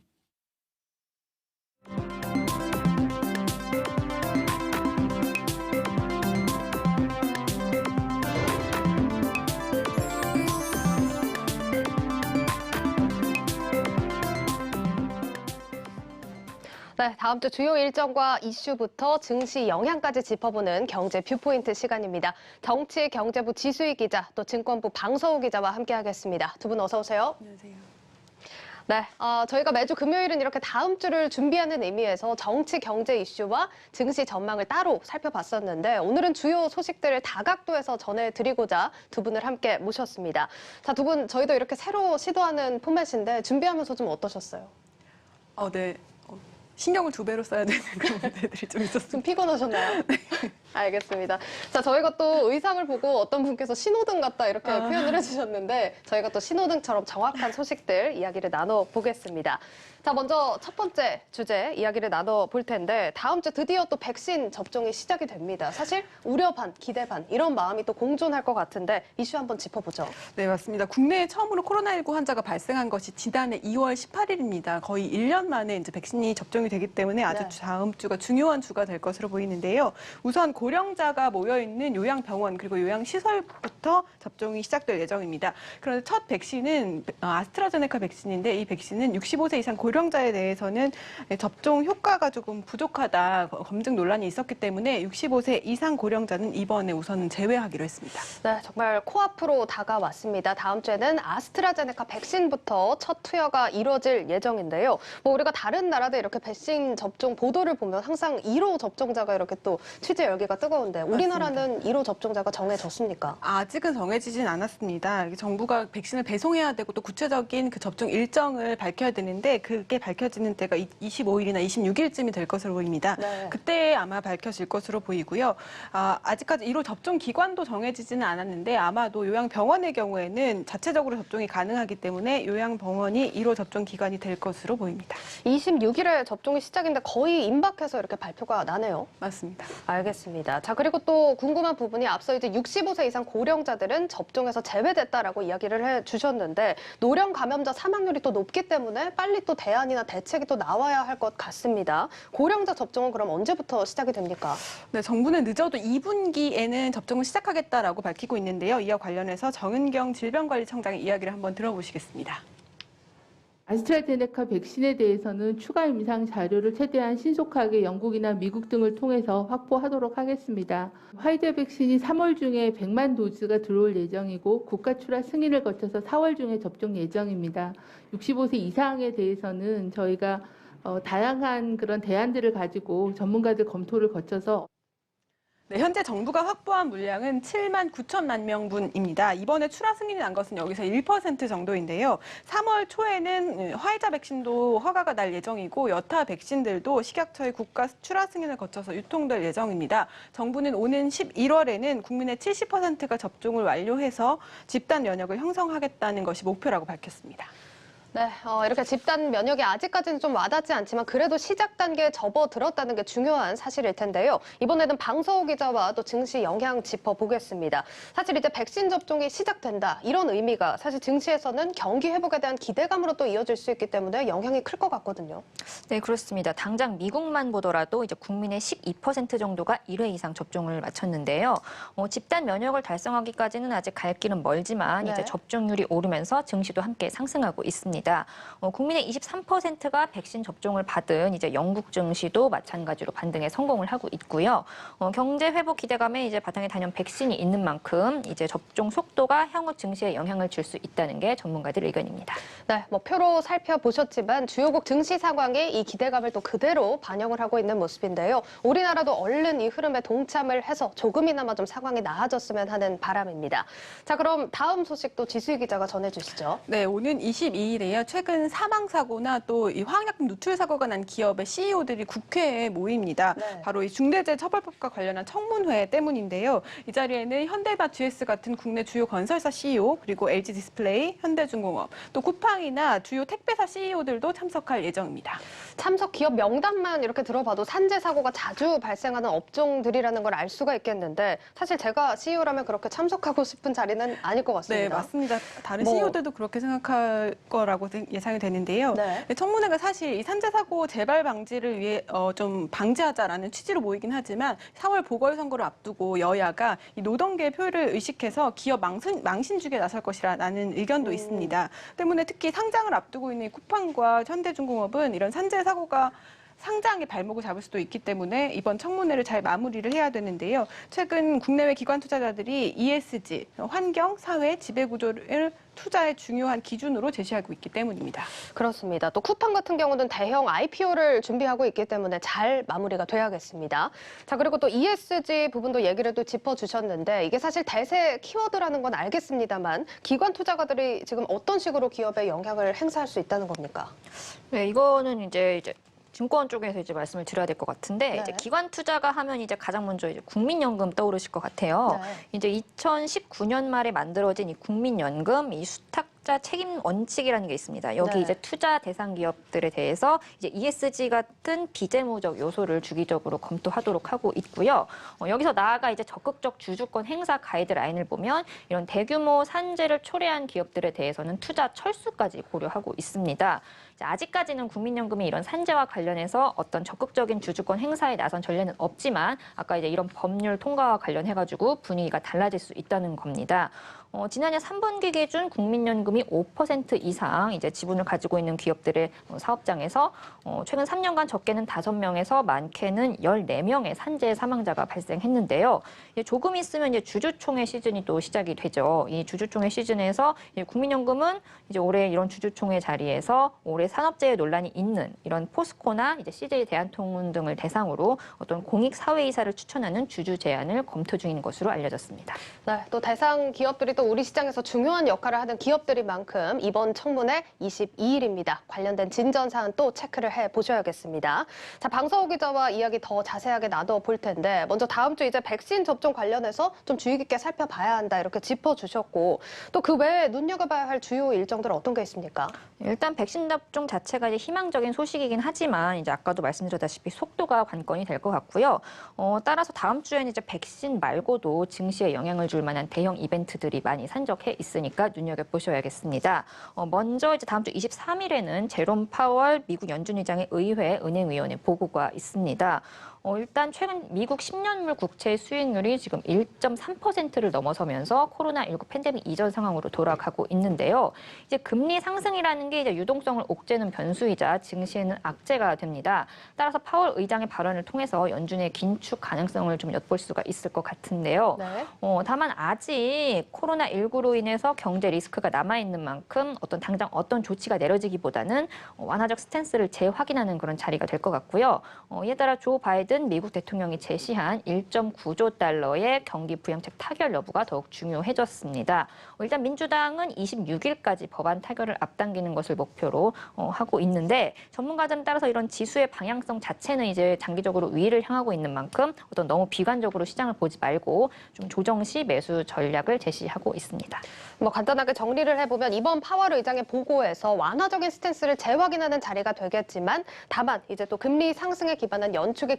네, 다음 주 주요 일정과 이슈부터 증시 영향까지 짚어보는 경제 뷰포인트 시간입니다. 정치 경제부 지수희 기자, 또 증권부 방서우 기자와 함께하겠습니다. 두 분 어서 오세요. 안녕하세요. 네, 저희가 매주 금요일은 이렇게 다음 주를 준비하는 의미에서 정치 경제 이슈와 증시 전망을 따로 살펴봤었는데 오늘은 주요 소식들을 다각도에서 전해드리고자 두 분을 함께 모셨습니다. 자, 두 분 저희도 이렇게 새로 시도하는 포맷인데 준비하면서 좀 어떠셨어요? 네. 신경을 2배로 써야 되는 그런 문제들이 좀 있었습니다. 좀 피곤하셨나요? 네. 알겠습니다. 자, 저희가 또 의상을 보고 어떤 분께서 신호등 같다 이렇게 표현을 해주셨는데 저희가 또 신호등처럼 정확한 소식들 이야기를 나눠보겠습니다. 자, 먼저 첫 번째 주제 이야기를 나눠볼 텐데 다음 주 드디어 또 백신 접종이 시작이 됩니다. 사실 우려 반, 기대 반 이런 마음이 또 공존할 것 같은데 이슈 한번 짚어보죠. 네, 맞습니다. 국내에 처음으로 코로나19 환자가 발생한 것이 지난해 2월 18일입니다. 거의 1년 만에 이제 백신이 접종이 되기 때문에 아주 다음 주가 중요한 주가 될 것으로 보이는데요. 우선 고령자가 모여있는 요양병원 그리고 요양시설부터 접종이 시작될 예정입니다. 그런데 첫 백신은 아스트라제네카 백신인데 이 백신은 65세 이상 고령자에 대해서는 접종 효과가 조금 부족하다 검증 논란이 있었기 때문에 65세 이상 고령자는 이번에 우선 제외하기로 했습니다. 네, 정말 코앞으로 다가왔습니다. 다음 주에는 아스트라제네카 백신부터 첫 투여가 이루어질 예정인데요. 뭐 우리가 다른 나라들 이렇게 백신 접종 보도를 보면 항상 1호 접종자가 이렇게 또 취재 열기가 뜨거운데 우리나라는 1호 접종자가 정해졌습니까? 아직은 정해지진 않았습니다. 정부가 백신을 배송해야 되고 또 구체적인 그 접종 일정을 밝혀야 되는데 그게 밝혀지는 때가 25일이나 26일쯤이 될 것으로 보입니다. 네. 그때 아마 밝혀질 것으로 보이고요. 아직까지 1호 접종 기관도 정해지지는 않았는데 아마도 요양병원의 경우에는 자체적으로 접종이 가능하기 때문에 요양병원이 1호 접종 기관이 될 것으로 보입니다. 26일에 접종이 시작인데 거의 임박해서 이렇게 발표가 나네요. 맞습니다. 알겠습니다. 자, 그리고 또 궁금한 부분이 앞서 이제 65세 이상 고령자들은 접종에서 제외됐다라고 이야기를 해주셨는데 노령 감염자 사망률이 또 높기 때문에 빨리 또 대안이나 대책이 또 나와야 할 것 같습니다. 고령자 접종은 그럼 언제부터 시작이 됩니까? 네, 정부는 늦어도 2분기에는 접종을 시작하겠다라고 밝히고 있는데요. 이와 관련해서 정은경 질병관리청장의 이야기를 한번 들어보시겠습니다. 아스트라제네카 백신에 대해서는 추가 임상 자료를 최대한 신속하게 영국이나 미국 등을 통해서 확보하도록 하겠습니다. 화이자 백신이 3월 중에 100만 도즈가 들어올 예정이고 국가 출하 승인을 거쳐서 4월 중에 접종 예정입니다. 65세 이상에 대해서는 저희가 다양한 그런 대안들을 가지고 전문가들 검토를 거쳐서 네, 현재 정부가 확보한 물량은 7만 9천만 명분입니다. 이번에 출하 승인이 난 것은 여기서 1% 정도인데요. 3월 초에는 화이자 백신도 허가가 날 예정이고 여타 백신들도 식약처의 국가 출하 승인을 거쳐서 유통될 예정입니다. 정부는 오는 11월에는 국민의 70%가 접종을 완료해서 집단 면역을 형성하겠다는 것이 목표라고 밝혔습니다. 네, 이렇게 집단 면역이 아직까지는 좀 와닿지 않지만 그래도 시작 단계에 접어들었다는 게 중요한 사실일 텐데요. 이번에는 방서호 기자와 또 증시 영향 짚어보겠습니다. 사실 이제 백신 접종이 시작된다 이런 의미가 사실 증시에서는 경기 회복에 대한 기대감으로 또 이어질 수 있기 때문에 영향이 클 것 같거든요. 네, 그렇습니다. 당장 미국만 보더라도 이제 국민의 12% 정도가 1회 이상 접종을 마쳤는데요. 집단 면역을 달성하기까지는 아직 갈 길은 멀지만 이제 접종률이 오르면서 증시도 함께 상승하고 있습니다. 국민의 23%가 백신 접종을 받은 이제 영국 증시도 마찬가지로 반등에 성공을 하고 있고요. 경제 회복 기대감에 이제 바탕에 단연 백신이 있는 만큼 이제 접종 속도가 향후 증시에 영향을 줄 수 있다는 게 전문가들 의견입니다. 네, 뭐 표로 살펴보셨지만 주요국 증시 상황이 이 기대감을 또 그대로 반영을 하고 있는 모습인데요. 우리나라도 얼른 이 흐름에 동참을 해서 조금이나마 좀 상황이 나아졌으면 하는 바람입니다. 자, 그럼 다음 소식도 지수희 기자가 전해주시죠. 네, 오는 22일에 최근 사망사고나 또 이 화학약품 누출 사고가 난 기업의 CEO들이 국회에 모입니다. 바로 이 중대재해처벌법과 관련한 청문회 때문인데요. 이 자리에는 현대나 GS 같은 국내 주요 건설사 CEO 그리고 LG 디스플레이, 현대중공업, 또 쿠팡이나 주요 택배사 CEO들도 참석할 예정입니다. 참석 기업 명단만 이렇게 들어봐도 산재 사고가 자주 발생하는 업종들이라는 걸 알 수가 있겠는데 사실 제가 CEO라면 그렇게 참석하고 싶은 자리는 아닐 것 같습니다. 네, 맞습니다. 다른 CEO들도 그렇게 생각할 거라고 예상이 되는데요. 청문회가 사실 이 산재 사고 재발 방지를 위해 좀 방지하자라는 취지로 모이긴 하지만 4월 보궐선거를 앞두고 여야가 이 노동계의 표를 의식해서 기업 망신주기에 나설 것이라는 의견도 있습니다. 때문에 특히 상장을 앞두고 있는 쿠팡과 현대중공업은 이런 산재 사고가 상장의 발목을 잡을 수도 있기 때문에 이번 청문회를 잘 마무리를 해야 되는데요. 최근 국내외 기관 투자자들이 ESG, 환경, 사회, 지배구조를 투자의 중요한 기준으로 제시하고 있기 때문입니다. 그렇습니다. 또 쿠팡 같은 경우는 대형 IPO를 준비하고 있기 때문에 잘 마무리가 돼야겠습니다. 자, 그리고 또 ESG 부분도 얘기를 또 짚어주셨는데 이게 사실 대세 키워드라는 건 알겠습니다만 기관 투자가들이 지금 어떤 식으로 기업에 영향을 행사할 수 있다는 겁니까? 네, 이거는 이제 증권 쪽에서 이제 말씀을 드려야 될 것 같은데 네. 이제 기관 투자가 하면 이제 가장 먼저 이제 국민연금 떠오르실 것 같아요. 네. 이제 2019년 말에 만들어진 이 국민연금 이 수탁자 책임 원칙이라는 게 있습니다. 여기 네. 이제 투자 대상 기업들에 대해서 이제 ESG 같은 비재무적 요소를 주기적으로 검토하도록 하고 있고요. 여기서 나아가 이제 적극적 주주권 행사 가이드라인을 보면 이런 대규모 산재를 초래한 기업들에 대해서는 투자 철수까지 고려하고 있습니다. 아직까지는 국민연금이 이런 산재와 관련해서 어떤 적극적인 주주권 행사에 나선 전례는 없지만 아까 이제 이런 법률 통과와 관련해가지고 분위기가 달라질 수 있다는 겁니다. 지난해 3분기 기준 국민연금이 5% 이상 이제 지분을 가지고 있는 기업들의 사업장에서 최근 3년간 적게는 5명에서 많게는 14명의 산재 사망자가 발생했는데요. 조금 있으면 이제 주주총회 시즌이 또 시작이 되죠. 이 주주총회 시즌에서 국민연금은 이제 올해 이런 주주총회 자리에서 올해 산업재해 논란이 있는 이런 포스코나 이제 CJ 대한통운 등을 대상으로 어떤 공익 사회이사를 추천하는 주주 제안을 검토 중인 것으로 알려졌습니다. 네, 또 대상 기업들이 또 우리 시장에서 중요한 역할을 하는 기업들인 만큼 이번 청문회 22일입니다. 관련된 진전 사안 또 체크를 해보셔야겠습니다. 자, 방서호 기자와 이야기 더 자세하게 나눠볼 텐데 먼저 다음 주 이제 백신 접종 관련해서 좀 주의 깊게 살펴봐야 한다 이렇게 짚어주셨고 또 그 외에 눈여겨봐야 할 주요 일정들은 어떤 게 있습니까? 일단 백신 접종 자체가 이제 희망적인 소식이긴 하지만 이제 아까도 말씀드렸다시피 속도가 관건이 될 것 같고요. 따라서 다음 주에는 이제 백신 말고도 증시에 영향을 줄 만한 대형 이벤트들이 많이 산적해 있으니까 눈여겨보셔야겠습니다. 먼저 이제 다음 주 23일에는 제롬 파월 미국 연준의장의 의회 은행위원회 보고가 있습니다. 일단 최근 미국 10년물 국채 수익률이 지금 1.3%를 넘어서면서 코로나19 팬데믹 이전 상황으로 돌아가고 있는데요. 이제 금리 상승이라는 게 이제 유동성을 옥죄는 변수이자 증시에는 악재가 됩니다. 따라서 파월 의장의 발언을 통해서 연준의 긴축 가능성을 좀 엿볼 수가 있을 것 같은데요. 네. 다만 아직 코로나19로 인해서 경제 리스크가 남아있는 만큼 당장 어떤 조치가 내려지기보다는 완화적 스탠스를 재확인하는 그런 자리가 될 것 같고요. 이에 따라 조 바이든 미국 대통령이 제시한 1.9조 달러의 경기 부양책 타결 여부가 더욱 중요해졌습니다. 일단 민주당은 26일까지 법안 타결을 앞당기는 것을 목표로 하고 있는데 전문가들은 따라서 이런 지수의 방향성 자체는 이제 장기적으로 위를 향하고 있는 만큼 어떤 너무 비관적으로 시장을 보지 말고 좀 조정 시 매수 전략을 제시하고 있습니다. 간단하게 정리를 해보면 이번 파월 의장의 보고에서 완화적인 스탠스를 재확인하는 자리가 되겠지만 다만 이제 또 금리 상승에 기반한 연축의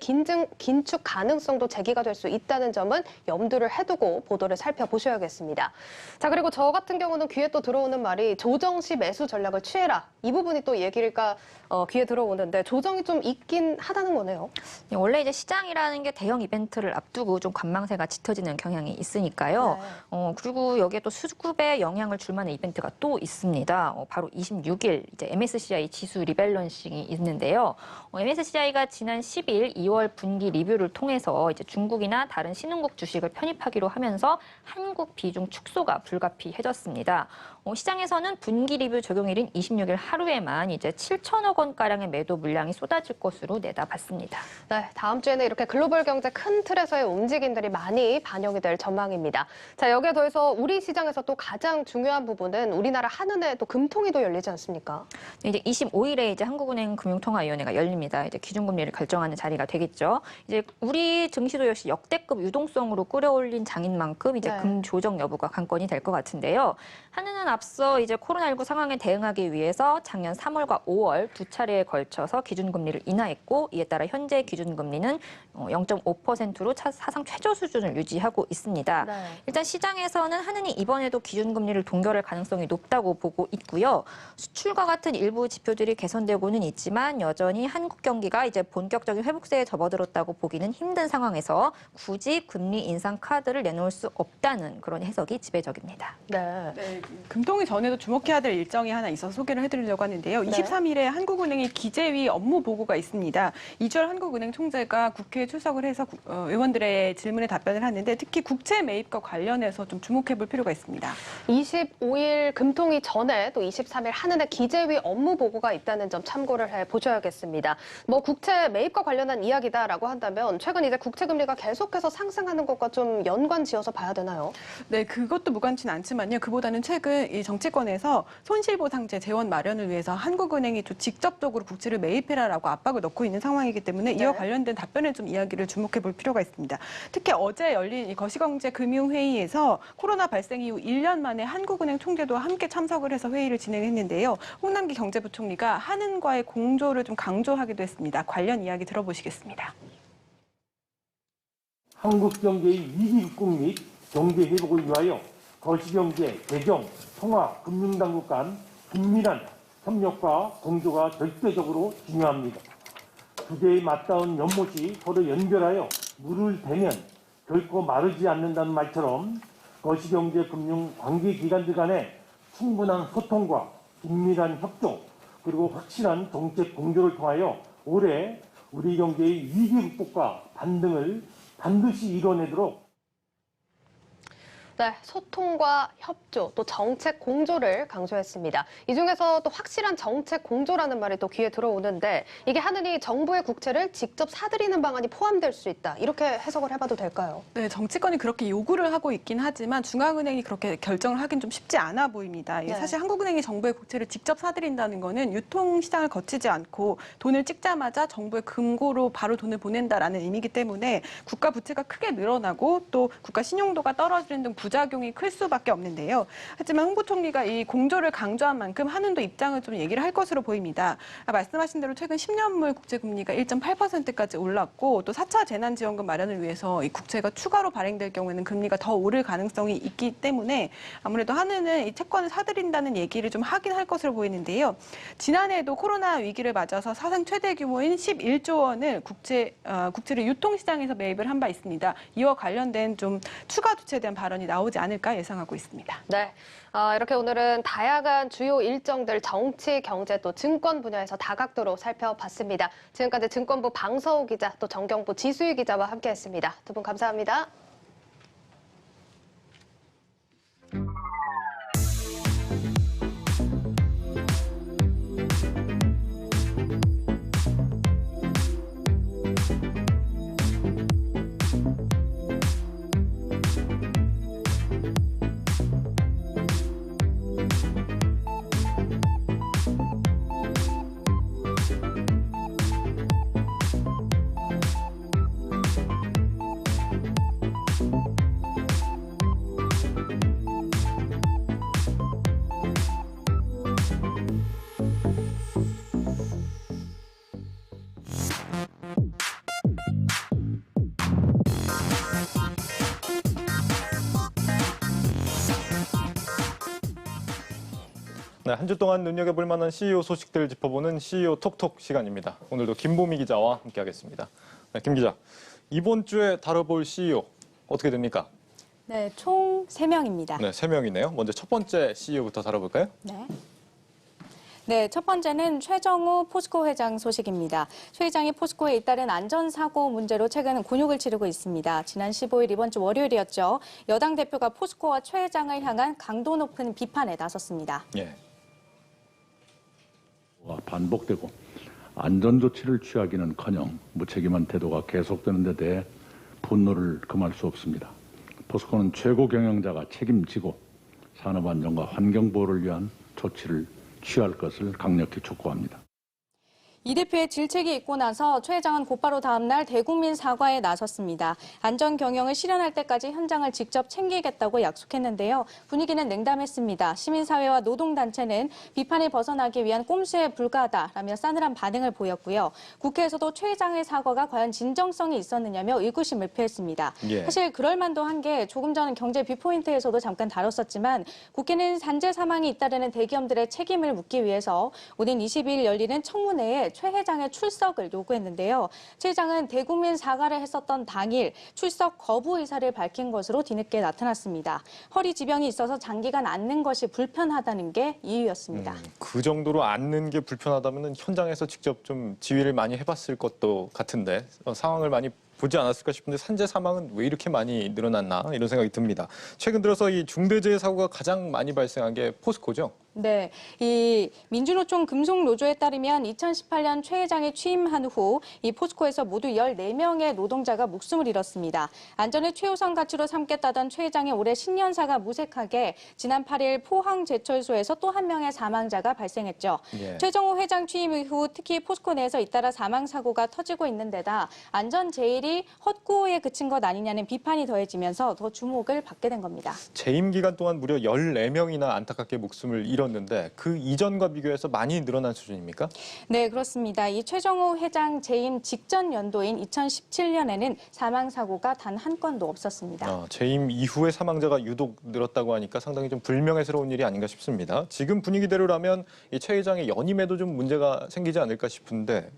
긴축 가능성도 제기가 될 수 있다는 점은 염두를 해두고 보도를 살펴보셔야겠습니다. 자, 그리고 저 같은 경우는 귀에 또 들어오는 말이 조정 시 매수 전략을 취해라. 이 부분이 또 얘기가 귀에 들어오는데 조정이 좀 있긴 하다는 거네요. 원래 이제 시장이라는 게 대형 이벤트를 앞두고 좀 관망세가 짙어지는 경향이 있으니까요. 네. 그리고 여기에 또 수급에 영향을 줄 만한 이벤트가 또 있습니다. 바로 26일 이제 MSCI 지수 리밸런싱이 있는데요. MSCI가 지난 10일 2월 분기 리뷰를 통해서 이제 중국이나 다른 신흥국 주식을 편입하기로 하면서 한국 비중 축소가 불가피해졌습니다. 시장에서는 분기 리뷰 적용일인 26일 하루에만 이제 7천억 원가량의 매도 물량이 쏟아질 것으로 내다봤습니다. 네, 다음 주에는 이렇게 글로벌 경제 큰 틀에서의 움직임들이 많이 반영이 될 전망입니다. 자, 여기에 더해서 우리 시장에서 또 가장 중요한 부분은 우리나라 한은에 또 금통위도 열리지 않습니까? 이제 25일에 이제 한국은행 금융통화위원회가 열립니다. 이제 기준금리를 결정하는 자리가 되겠죠. 이제 우리 증시도 역시 역대급 유동성으로 끌어올린 장인 만큼 이제 금 조정 여부가 관건이 될 것 같은데요. 한은은 앞서 이제 코로나19 상황에 대응하기 위해서 작년 3월과 5월 두 차례에 걸쳐서 기준금리를 인하했고 이에 따라 현재 기준금리는 0.5%로 사상 최저 수준을 유지하고 있습니다. 네. 일단 시장에서는 한은이 이번에도 기준금리를 동결할 가능성이 높다고 보고 있고요. 수출과 같은 일부 지표들이 개선되고는 있지만 여전히 한국 경기가 이제 본격적인 회복세에 접어들었다고 보기는 힘든 상황에서 굳이 금리 인상 카드를 내놓을 수 없다는 그런 해석이 지배적입니다. 네. 금통위 전에도 주목해야 될 일정이 하나 있어서 소개를 해드리려고 하는데요. 23일에 한국은행의 기재위 업무 보고가 있습니다. 이주열 한국은행 총재가 국회에 출석을 해서 의원들의 질문에 답변을 하는데 특히 국채 매입과 관련해서 좀 주목해 볼 필요가 있습니다. 25일 금통위 전에 또 23일 한은의 기재위 업무 보고가 있다는 점 참고를 해보셔야겠습니다. 국채 매입과 관련한 이야기다 있다라고 한다면 최근 이제 국채 금리가 계속해서 상승하는 것과 좀 연관지어서 봐야 되나요? 네, 그것도 무관치는 않지만요. 그보다는 최근 이 정치권에서 손실보상제 재원 마련을 위해서 한국은행이 또 직접적으로 국채를 매입해라라고 압박을 넣고 있는 상황이기 때문에 이와 관련된 답변을 좀 이야기를 주목해 볼 필요가 있습니다. 특히 어제 열린 이 거시경제금융회의에서 코로나 발생 이후 1년 만에 한국은행 총재도 함께 참석을 해서 회의를 진행했는데요. 홍남기 경제부총리가 한은과의 공조를 좀 강조하기도 했습니다. 관련 이야기 들어보시겠습니다. 한국 경제의 위기 극복 및 경제 회복을 위하여 거시경제, 개정, 통화, 금융당국 간 긴밀한 협력과 공조가 절대적으로 중요합니다. 두 개의 맞닿은 연못이 서로 연결하여 물을 대면 결코 마르지 않는다는 말처럼 거시경제 금융 관계기관들 간의 충분한 소통과 긴밀한 협조 그리고 확실한 정책 공조를 통하여 올해 우리 경제의 위기 극복과 반등을 반드시 이뤄내도록 네, 소통과 협조, 또 정책 공조를 강조했습니다. 이 중에서 또 확실한 정책 공조라는 말이 또 귀에 들어오는데 이게 한은이 정부의 국채를 직접 사들이는 방안이 포함될 수 있다. 이렇게 해석을 해봐도 될까요? 네, 정치권이 그렇게 요구를 하고 있긴 하지만 중앙은행이 그렇게 결정을 하긴 좀 쉽지 않아 보입니다. 네. 사실 한국은행이 정부의 국채를 직접 사들인다는 거는 유통시장을 거치지 않고 돈을 찍자마자 정부의 금고로 바로 돈을 보낸다라는 의미이기 때문에 국가 부채가 크게 늘어나고 또 국가 신용도가 떨어지는 등 부작용이 클 수밖에 없는데요. 하지만 홍 부총리가 이 공조를 강조한 만큼 한은도 입장을 좀 얘기를 할 것으로 보입니다. 말씀하신 대로 최근 10년물 국채 금리가 1.8%까지 올랐고 또 4차 재난지원금 마련을 위해서 이 국채가 추가로 발행될 경우에는 금리가 더 오를 가능성이 있기 때문에 아무래도 한은은 이 채권을 사들인다는 얘기를 좀 하긴 할 것으로 보이는데요. 지난해에도 코로나 위기를 맞아서 사상 최대 규모인 11조 원을 국채를 유통시장에서 매입을 한 바 있습니다. 이와 관련된 좀 추가 조치에 대한 발언이 나오지 않을까 예상하고 있습니다. 네, 이렇게 오늘은 다양한 주요 일정들 정치, 경제 또 증권 분야에서 다각도로 살펴봤습니다. 지금까지 증권부 방서우 기자 또 정경부 지수희 기자와 함께했습니다. 두 분 감사합니다. 네, 한 주 동안 눈여겨볼 만한 CEO 소식들 짚어보는 CEO 톡톡 시간입니다. 오늘도 김보미 기자와 함께하겠습니다. 네, 김 기자, 이번 주에 다뤄볼 CEO 어떻게 됩니까? 네, 총 3명입니다. 네, 3명이네요. 먼저 첫 번째 CEO부터 다뤄볼까요? 네, 첫 번째는 최정우 포스코 회장 소식입니다. 최 회장이 포스코에 잇따른 안전사고 문제로 최근 곤욕을 치르고 있습니다. 지난 15일 이번 주 월요일이었죠. 여당 대표가 포스코와 최 회장을 향한 강도 높은 비판에 나섰습니다. 예. 반복되고 안전조치를 취하기는커녕 무책임한 태도가 계속되는 데 대해 분노를 금할 수 없습니다. 포스코는 최고 경영자가 책임지고 산업안전과 환경보호를 위한 조치를 취할 것을 강력히 촉구합니다. 이 대표의 질책이 있고 나서 최 회장은 곧바로 다음 날 대국민 사과에 나섰습니다. 안전 경영을 실현할 때까지 현장을 직접 챙기겠다고 약속했는데요. 분위기는 냉담했습니다. 시민사회와 노동단체는 비판을 벗어나기 위한 꼼수에 불과하다라며 싸늘한 반응을 보였고요. 국회에서도 최 회장의 사과가 과연 진정성이 있었느냐며 의구심을 표했습니다. 예. 사실 그럴 만도 한 게 조금 전 경제 빅포인트에서도 잠깐 다뤘었지만 국회는 산재 사망이 잇따르는 대기업들의 책임을 묻기 위해서 오는 22일 열리는 청문회에 최 회장의 출석을 요구했는데요. 최 회장은 대국민 사과를 했었던 당일 출석 거부 의사를 밝힌 것으로 뒤늦게 나타났습니다. 허리 지병이 있어서 장기간 앉는 것이 불편하다는 게 이유였습니다. 그 정도로 앉는 게 불편하다면 현장에서 직접 좀 지휘를 많이 해봤을 것도 같은데 상황을 많이 보지 않았을까 싶은데 산재 사망은 왜 이렇게 많이 늘어났나 이런 생각이 듭니다. 최근 들어서 이 중대재해 사고가 가장 많이 발생한 게 포스코죠. 네, 이 민주노총 금속노조에 따르면 2018년 최 회장이 취임한 후 이 포스코에서 모두 14명의 노동자가 목숨을 잃었습니다. 안전을 최우선 가치로 삼겠다던 최 회장의 올해 신년사가 무색하게 지난 8일 포항제철소에서 또 한 명의 사망자가 발생했죠. 예. 최정우 회장 취임 이후 특히 포스코 내에서 잇따라 사망 사고가 터지고 있는 데다 안전 제일이 헛구호에 그친 것 아니냐는 비판이 더해지면서 더 주목을 받게 된 겁니다. 재임 기간 동안 무려 14명이나 안타깝게 목숨을 잃었는데 그 이전과 비교해서 많이 늘어난 수준입니까? 네, 그렇습니다. 이 최정우 회장 재임 직전 연도인 2017년에는 사망 사고가 단 한 건도 없었습니다. 재임 이후에 사망자가 유독 늘었다고 하니까 상당히 좀 불명예스러운 일이 아닌가 싶습니다. 지금 분위기대로라면 이 최 회장의 연임에도 좀 문제가 생기지 않을까 싶은데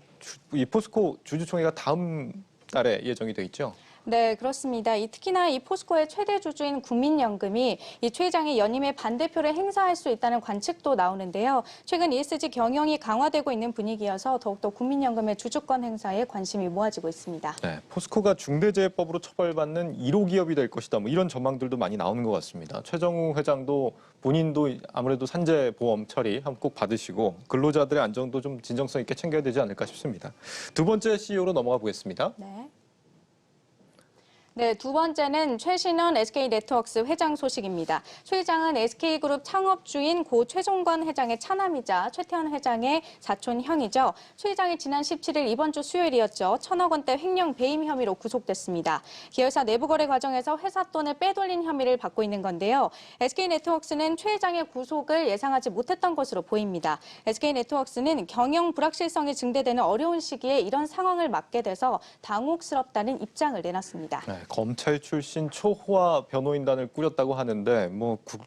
이 포스코 주주총회가 다음 달에 예정이 돼 있죠? 네, 그렇습니다. 특히나 이 포스코의 최대 주주인 국민연금이 이 최 회장의 연임에 반대표를 행사할 수 있다는 관측도 나오는데요. 최근 ESG 경영이 강화되고 있는 분위기여서 더욱더 국민연금의 주주권 행사에 관심이 모아지고 있습니다. 네, 포스코가 중대재해법으로 처벌받는 1호 기업이 될 것이다. 뭐 이런 전망들도 많이 나오는 것 같습니다. 최정우 회장도 본인도 아무래도 산재보험 처리 한번 꼭 받으시고 근로자들의 안전도 좀 진정성 있게 챙겨야 되지 않을까 싶습니다. 두 번째 CEO로 넘어가 보겠습니다. 네, 두 번째는 최신원 SK네트워크스 회장 소식입니다. 최 회장은 SK그룹 창업주인 고 최종건 회장의 차남이자 최태원 회장의 사촌 형이죠. 최 회장이 지난 17일 이번 주 수요일이었죠. 1,000억 원대 횡령 배임 혐의로 구속됐습니다. 계열사 내부 거래 과정에서 회사 돈을 빼돌린 혐의를 받고 있는 건데요. SK네트워크스는 최 회장의 구속을 예상하지 못했던 것으로 보입니다. SK네트워크스는 경영 불확실성이 증대되는 어려운 시기에 이런 상황을 맞게 돼서 당혹스럽다는 입장을 내놨습니다. 네, 검찰 출신 초호화 변호인단을 꾸렸다고 하는데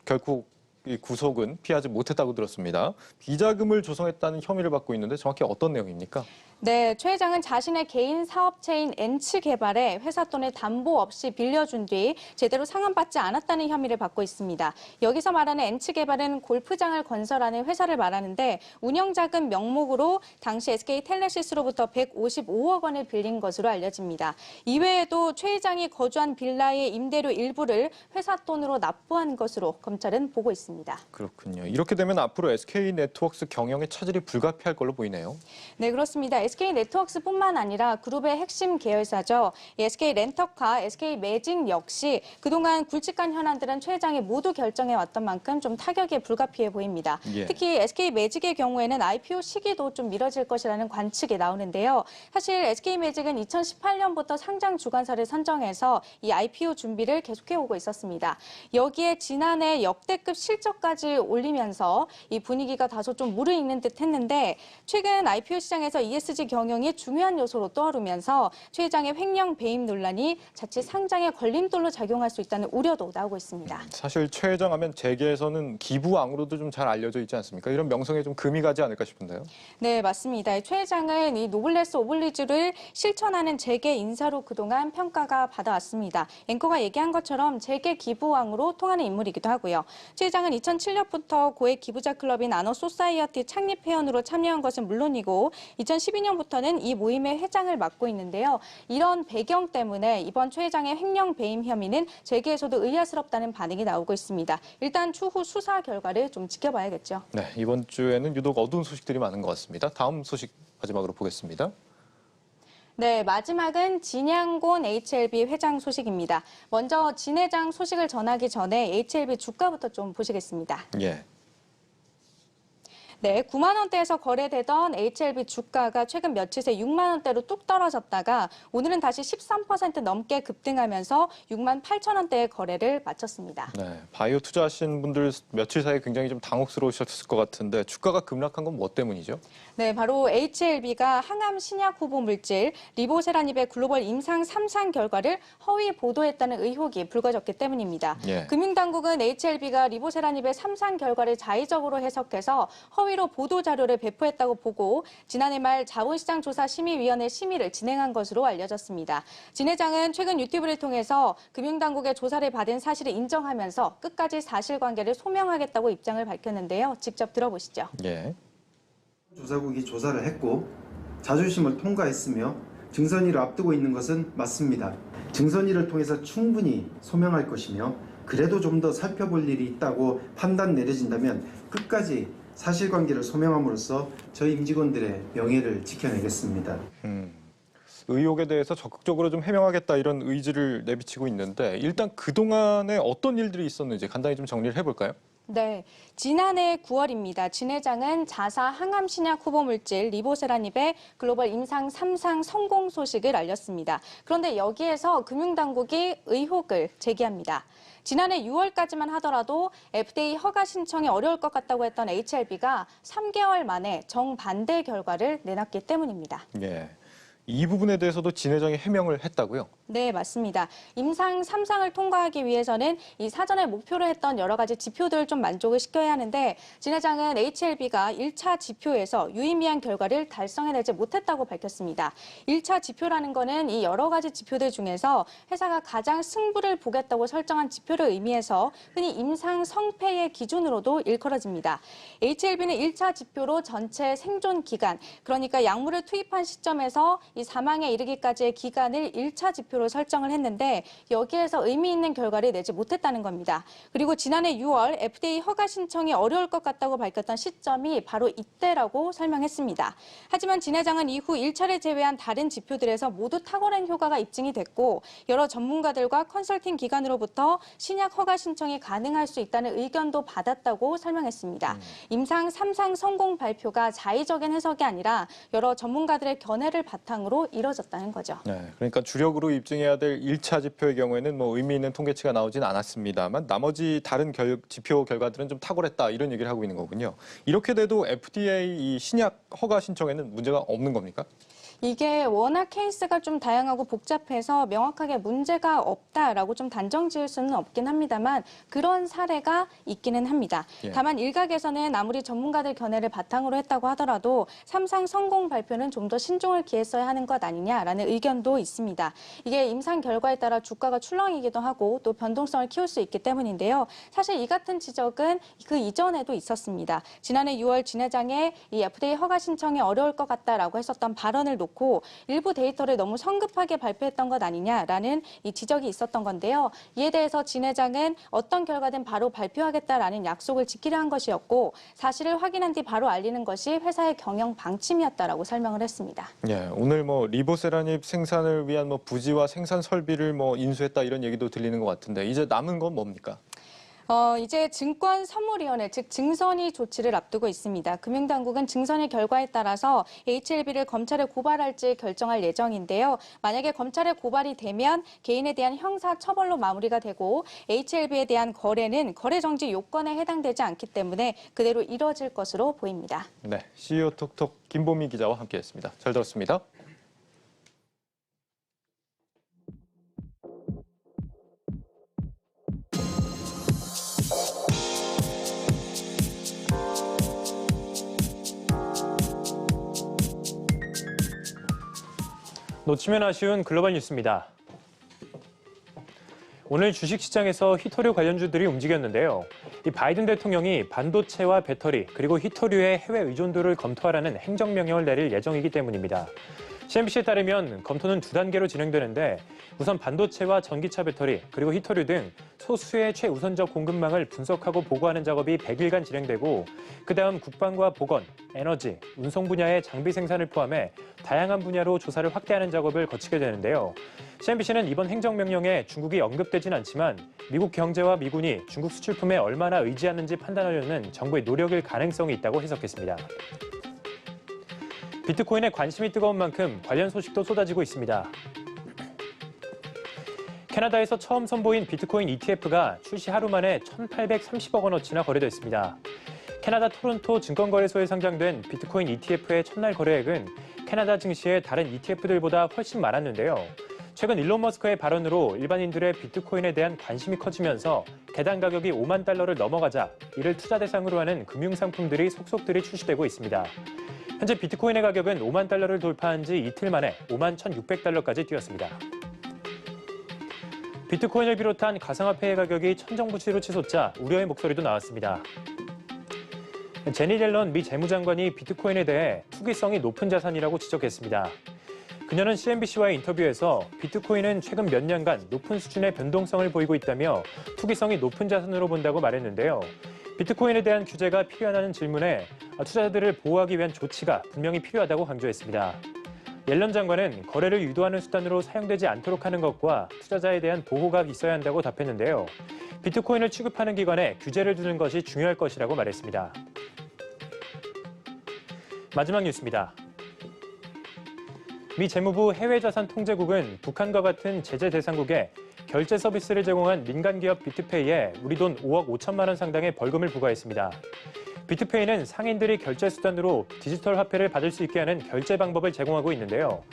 결국 이 구속은 피하지 못했다고 들었습니다. 비자금을 조성했다는 혐의를 받고 있는데 정확히 어떤 내용입니까? 네, 최 회장은 자신의 개인 사업체인 엔츠개발에 회사 돈을 담보 없이 빌려준 뒤 제대로 상환받지 않았다는 혐의를 받고 있습니다. 여기서 말하는 엔츠개발은 골프장을 건설하는 회사를 말하는데 운영자금 명목으로 당시 SK텔레시스로부터 155억 원을 빌린 것으로 알려집니다. 이외에도 최 회장이 거주한 빌라의 임대료 일부를 회사 돈으로 납부한 것으로 검찰은 보고 있습니다. 그렇군요. 이렇게 되면 앞으로 SK네트워크스 경영에 차질이 불가피할 걸로 보이네요. 네, 그렇습니다. SK네트워크스뿐만 아니라 그룹의 핵심 계열사죠. SK렌터카, SK매직 역시 그동안 굵직한 현안들은 최 회장이 모두 결정해왔던 만큼 좀 타격이 불가피해 보입니다. 특히 SK매직의 경우에는 IPO 시기도 좀 미뤄질 것이라는 관측이 나오는데요. 사실 SK매직은 2018년부터 상장 주관사를 선정해서 이 IPO 준비를 계속해오고 있었습니다. 여기에 지난해 역대급 실적까지 올리면서 이 분위기가 다소 좀 무르익는 듯 했는데 최근 IPO 시장에서 ESG 경영이 중요한 요소로 떠오르면서 최 회장의 횡령 배임 논란이 자칫 상장의 걸림돌로 작용할 수 있다는 우려도 나오고 있습니다. 사실 최 회장 하면 재계에서는 기부왕으로도 좀 잘 알려져 있지 않습니까? 이런 명성에 좀 금이 가지 않을까 싶은데요. 네, 맞습니다. 최 회장은 이 노블레스 오블리주를 실천하는 재계 인사로 그동안 평가가 받아왔습니다. 앵커가 얘기한 것처럼 재계 기부왕으로 통하는 인물이기도 하고요. 최 회장은 2007년부터 고액 기부자 클럽인 아너 소사이어티 창립 회원으로 참여한 것은 물론이고 2012년부터는 이 모임의 회장을 맡고 있는데요. 이런 배경 때문에 이번 최 회장의 횡령 배임 혐의는 재계에서도 의아스럽다는 반응이 나오고 있습니다. 일단 추후 수사 결과를 좀 지켜봐야겠죠. 네, 이번 주에는 유독 어두운 소식들이 많은 것 같습니다. 다음 소식 마지막으로 보겠습니다. 네, 마지막은 진양곤 HLB 회장 소식입니다. 먼저 진 회장 소식을 전하기 전에 HLB 주가부터 좀 보시겠습니다. 예. 네, 9만 원대에서 거래되던 HLB 주가가 최근 며칠 새 6만 원대로 뚝 떨어졌다가 오늘은 다시 13% 넘게 급등하면서 6만 8천 원대의 거래를 마쳤습니다. 네, 바이오 투자하신 분들 며칠 사이에 굉장히 좀 당혹스러우셨을 것 같은데 주가가 급락한 건 뭐 때문이죠? 네, 바로 HLB가 항암 신약 후보 물질 리보세라닙의 글로벌 임상 3상 결과를 허위 보도했다는 의혹이 불거졌기 때문입니다. 금융당국은 HLB가 리보세라닙의 3상 결과를 자의적으로 해석해서 허위로 보도 자료를 배포했다고 보고 지난해 말 자본시장조사심의위원회 심의를 진행한 것으로 알려졌습니다. 진 회장은 최근 유튜브를 통해서 금융당국의 조사를 받은 사실을 인정하면서 끝까지 사실관계를 소명하겠다고 입장을 밝혔는데요. 직접 들어보시죠. 예. 조사국이 조사를 했고 자주심을 통과했으며 증선이를 앞두고 있는 것은 맞습니다. 증선이를 통해서 충분히 소명할 것이며 그래도 좀 더 살펴볼 일이 있다고 판단 내려진다면 끝까지 사실관계를 소명함으로써 저희 임직원들의 명예를 지켜내겠습니다. 의혹에 대해서 적극적으로 좀 해명하겠다 이런 의지를 내비치고 있는데 일단 그동안에 어떤 일들이 있었는지 간단히 좀 정리를 해볼까요? 네, 지난해 9월입니다. 진 회장은 자사 항암 신약 후보 물질 리보세라닙의 글로벌 임상 3상 성공 소식을 알렸습니다. 그런데 여기에서 금융당국이 의혹을 제기합니다. 지난해 6월까지만 하더라도 FDA 허가 신청이 어려울 것 같다고 했던 HLB가 3개월 만에 정반대 결과를 내놨기 때문입니다. 예. 이 부분에 대해서도 진 회장이 해명을 했다고요? 네, 맞습니다. 임상 3상을 통과하기 위해서는 이 사전에 목표로 했던 여러 가지 지표들을 좀 만족을 시켜야 하는데 진 회장은 HLB가 1차 지표에서 유의미한 결과를 달성해내지 못했다고 밝혔습니다. 1차 지표라는 거는 이 여러 가지 지표들 중에서 회사가 가장 승부를 보겠다고 설정한 지표를 의미해서 흔히 임상 성패의 기준으로도 일컬어집니다. HLB는 1차 지표로 전체 생존 기간, 그러니까 약물을 투입한 시점에서 이 사망에 이르기까지의 기간을 1차 지표로 설정을 했는데 여기에서 의미 있는 결과를 내지 못했다는 겁니다. 그리고 지난해 6월 FDA 허가 신청이 어려울 것 같다고 밝혔던 시점이 바로 이때라고 설명했습니다. 하지만 진 회장은 이후 1차를 제외한 다른 지표들에서 모두 탁월한 효과가 입증이 됐고 여러 전문가들과 컨설팅 기관으로부터 신약 허가 신청이 가능할 수 있다는 의견도 받았다고 설명했습니다. 임상 3상 성공 발표가 자의적인 해석이 아니라 여러 전문가들의 견해를 바탕으로 이뤄졌다는 거죠. 네, 그러니까 주력으로 입증해야 될 1차 지표의 경우에는 뭐 의미 있는 통계치가 나오진 않았습니다만 나머지 다른 지표 결과들은 좀 탁월했다 이런 얘기를 하고 있는 거군요. 이렇게 돼도 FDA 이 신약 허가 신청에는 문제가 없는 겁니까? 이게 워낙 케이스가 좀 다양하고 복잡해서 명확하게 문제가 없다라고 좀 단정 지을 수는 없긴 합니다만 그런 사례가 있기는 합니다. 예. 다만 일각에서는 아무리 전문가들 견해를 바탕으로 했다고 하더라도 3상 성공 발표는 좀 더 신중을 기했어야 하는 것 아니냐라는 의견도 있습니다. 이게 임상 결과에 따라 주가가 출렁이기도 하고 또 변동성을 키울 수 있기 때문인데요. 사실 이 같은 지적은 그 이전에도 있었습니다. 지난해 6월 진 회장의 이 FDA 허가 신청이 어려울 것 같다라고 했었던 발언을 놓고 일부 데이터를 너무 성급하게 발표했던 것 아니냐라는 이 지적이 있었던 건데요. 이에 대해서 진 회장은 어떤 결과든 바로 발표하겠다라는 약속을 지키려 한 것이었고 사실을 확인한 뒤 바로 알리는 것이 회사의 경영 방침이었다라고 설명을 했습니다. 예, 오늘 뭐 리보세라닙 생산을 위한 뭐 부지와 생산 설비를 뭐 인수했다 이런 얘기도 들리는 것 같은데 이제 남은 건 뭡니까? 이제 증권선물위원회, 즉 증선이 조치를 앞두고 있습니다. 금융당국은 증선의 결과에 따라서 HLB를 검찰에 고발할지 결정할 예정인데요. 만약에 검찰에 고발이 되면 개인에 대한 형사처벌로 마무리가 되고 HLB에 대한 거래는 거래정지 요건에 해당되지 않기 때문에 그대로 이뤄질 것으로 보입니다. 네, CEO 톡톡 김보미 기자와 함께했습니다. 잘 들었습니다. 놓치면 아쉬운 글로벌 뉴스입니다. 오늘 주식시장에서 휘토류 관련주들이 움직였는데요. 이 바이든 대통령이 반도체와 배터리 그리고 휘토류의 해외 의존도를 검토하라는 행정명령을 내릴 예정이기 때문입니다. CNBC에 따르면 검토는 2단계로 진행되는데 우선 반도체와 전기차 배터리 그리고 휘토류 등 소수의 최우선적 공급망을 분석하고 보고하는 작업이 100일간 진행되고 그다음 국방과 보건, 에너지, 운송 분야의 장비 생산을 포함해 다양한 분야로 조사를 확대하는 작업을 거치게 되는데요. CNBC는 이번 행정명령에 중국이 언급되진 않지만 미국 경제와 미군이 중국 수출품에 얼마나 의지하는지 판단하려는 정부의 노력일 가능성이 있다고 해석했습니다. 비트코인에 관심이 뜨거운 만큼 관련 소식도 쏟아지고 있습니다. 캐나다에서 처음 선보인 비트코인 ETF가 출시 하루 만에 1,830억 원어치나 거래됐습니다. 캐나다 토론토 증권거래소에 상장된 비트코인 ETF의 첫날 거래액은 캐나다 증시의 다른 ETF들보다 훨씬 많았는데요. 최근 일론 머스크의 발언으로 일반인들의 비트코인에 대한 관심이 커지면서 개당 가격이 5만 달러를 넘어가자 이를 투자 대상으로 하는 금융상품들이 속속들이 출시되고 있습니다. 현재 비트코인의 가격은 5만 달러를 돌파한 지 이틀 만에 5만 1,600달러까지 뛰었습니다. 비트코인을 비롯한 가상화폐의 가격이 천정부지로 치솟자 우려의 목소리도 나왔습니다. 제니 옐런 미 재무장관이 비트코인에 대해 투기성이 높은 자산이라고 지적했습니다. 그녀는 CNBC와의 인터뷰에서 비트코인은 최근 몇 년간 높은 수준의 변동성을 보이고 있다며 투기성이 높은 자산으로 본다고 말했는데요. 비트코인에 대한 규제가 필요하다는 질문에 투자자들을 보호하기 위한 조치가 분명히 필요하다고 강조했습니다. 옐런 장관은 거래를 유도하는 수단으로 사용되지 않도록 하는 것과 투자자에 대한 보호가 있어야 한다고 답했는데요. 비트코인을 취급하는 기관에 규제를 두는 것이 중요할 것이라고 말했습니다. 마지막 뉴스입니다. 미 재무부 해외자산통제국은 북한과 같은 제재 대상국에 결제 서비스를 제공한 민간기업 비트페이에 우리 돈 5억 5천만 원 상당의 벌금을 부과했습니다. 비트페이는 상인들이 결제 수단으로 디지털 화폐를 받을 수 있게 하는 결제 방법을 제공하고 있는데요.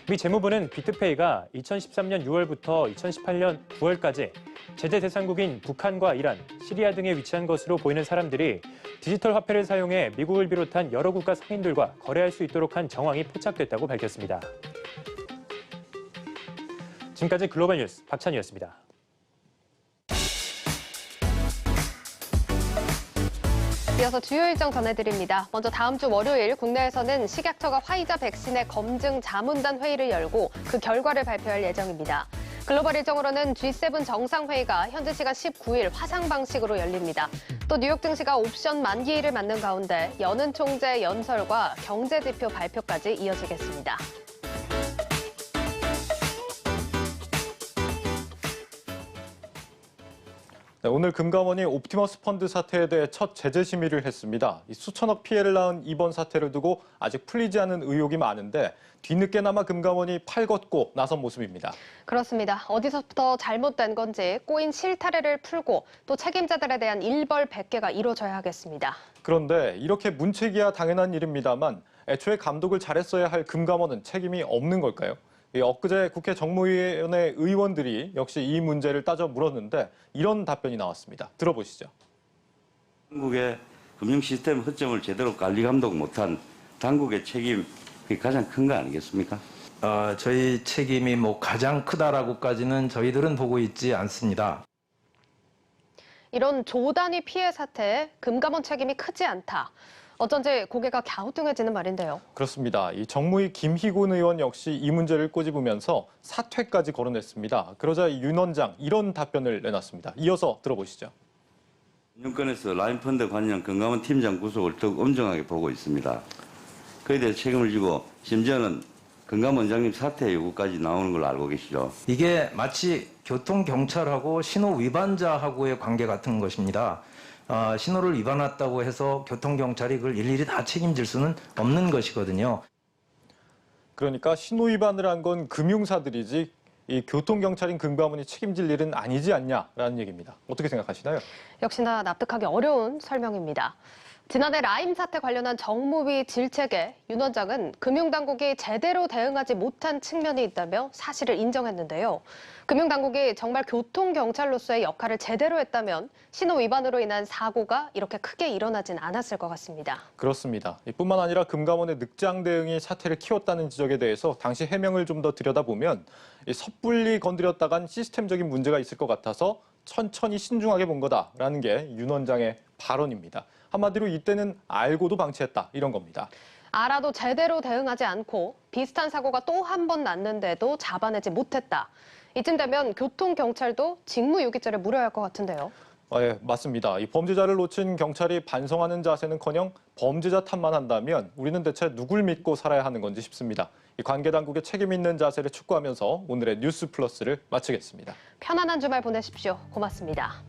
미 재무부는 비트페이가 2013년 6월부터 2018년 9월까지 제재 대상국인 북한과 이란, 시리아 등에 위치한 것으로 보이는 사람들이 디지털 화폐를 사용해 미국을 비롯한 여러 국가 상인들과 거래할 수 있도록 한 정황이 포착됐다고 밝혔습니다. 지금까지 글로벌 뉴스 박찬희였습니다. 이어서 주요 일정 전해드립니다. 먼저 다음 주 월요일 국내에서는 식약처가 화이자 백신의 검증 자문단 회의를 열고 그 결과를 발표할 예정입니다. 글로벌 일정으로는 G7 정상회의가 현지 시간 19일 화상 방식으로 열립니다. 또 뉴욕 증시가 옵션 만기일을 맞는 가운데 여는 총재 연설과 경제지표 발표까지 이어지겠습니다. 네, 오늘 금감원이 옵티머스 펀드 사태에 대해 첫 제재 심의를 했습니다. 수천억 피해를 낳은 이번 사태를 두고 아직 풀리지 않은 의혹이 많은데 뒤늦게나마 금감원이 팔걷고 나선 모습입니다. 그렇습니다. 어디서부터 잘못된 건지 꼬인 실타래를 풀고 또 책임자들에 대한 일벌백계가 이루어져야 하겠습니다. 그런데 이렇게 문책이야 당연한 일입니다만 애초에 감독을 잘했어야 할 금감원은 책임이 없는 걸까요? 엊그제 국회 정무위원회 의원들이 역시 이 문제를 따져 물었는데 이런 답변이 나왔습니다. 들어보시죠. 한국의 금융 시스템 허점을 제대로 관리 감독 못한 당국의 책임, 그게 가장 큰 거 아니겠습니까? 저희 책임이 가장 크다라고까지는 저희들은 보고 있지 않습니다. 이런 조 단위 피해 사태에 금감원 책임이 크지 않다. 어쩐지 고개가 갸우뚱해지는 말인데요. 그렇습니다. 이 정무위 김희곤 의원 역시 이 문제를 꼬집으면서 사퇴까지 거론했습니다. 그러자 윤 원장 이런 답변을 내놨습니다. 이어서 들어보시죠. 금융권에서 라인펀드 관련 금감원 팀장 구속을 더욱 엄정하게 보고 있습니다. 그에 대해 책임을 지고 심지어는 금감원장님 사퇴 요구까지 나오는 걸로 알고 계시죠. 이게 마치 교통경찰하고 신호 위반자하고의 관계 같은 것입니다. 신호를 위반했다고 해서 교통경찰이 그걸 일일이 다 책임질 수는 없는 것이거든요. 그러니까 신호 위반을 한 건 금융사들이지 이 교통경찰인 금감원이 책임질 일은 아니지 않냐라는 얘기입니다. 어떻게 생각하시나요? 역시나 납득하기 어려운 설명입니다. 지난해 라임 사태 관련한 정무위 질책에 윤 원장은 금융당국이 제대로 대응하지 못한 측면이 있다며 사실을 인정했는데요. 금융당국이 정말 교통경찰로서의 역할을 제대로 했다면 신호 위반으로 인한 사고가 이렇게 크게 일어나진 않았을 것 같습니다. 그렇습니다. 뿐만 아니라 금감원의 늑장 대응이 사태를 키웠다는 지적에 대해서 당시 해명을 좀 더 들여다보면 섣불리 건드렸다간 시스템적인 문제가 있을 것 같아서 천천히 신중하게 본 거다라는 게 윤 원장의 발언입니다. 한마디로 이때는 알고도 방치했다 이런 겁니다. 알아도 제대로 대응하지 않고 비슷한 사고가 또 한 번 났는데도 잡아내지 못했다. 이쯤 되면 교통경찰도 직무유기죄를 물어야 할 것 같은데요. 예, 맞습니다. 이 범죄자를 놓친 경찰이 반성하는 자세는커녕 범죄자 탓만 한다면 우리는 대체 누굴 믿고 살아야 하는 건지 싶습니다. 이 관계 당국의 책임 있는 자세를 촉구하면서 오늘의 뉴스 플러스를 마치겠습니다. 편안한 주말 보내십시오. 고맙습니다.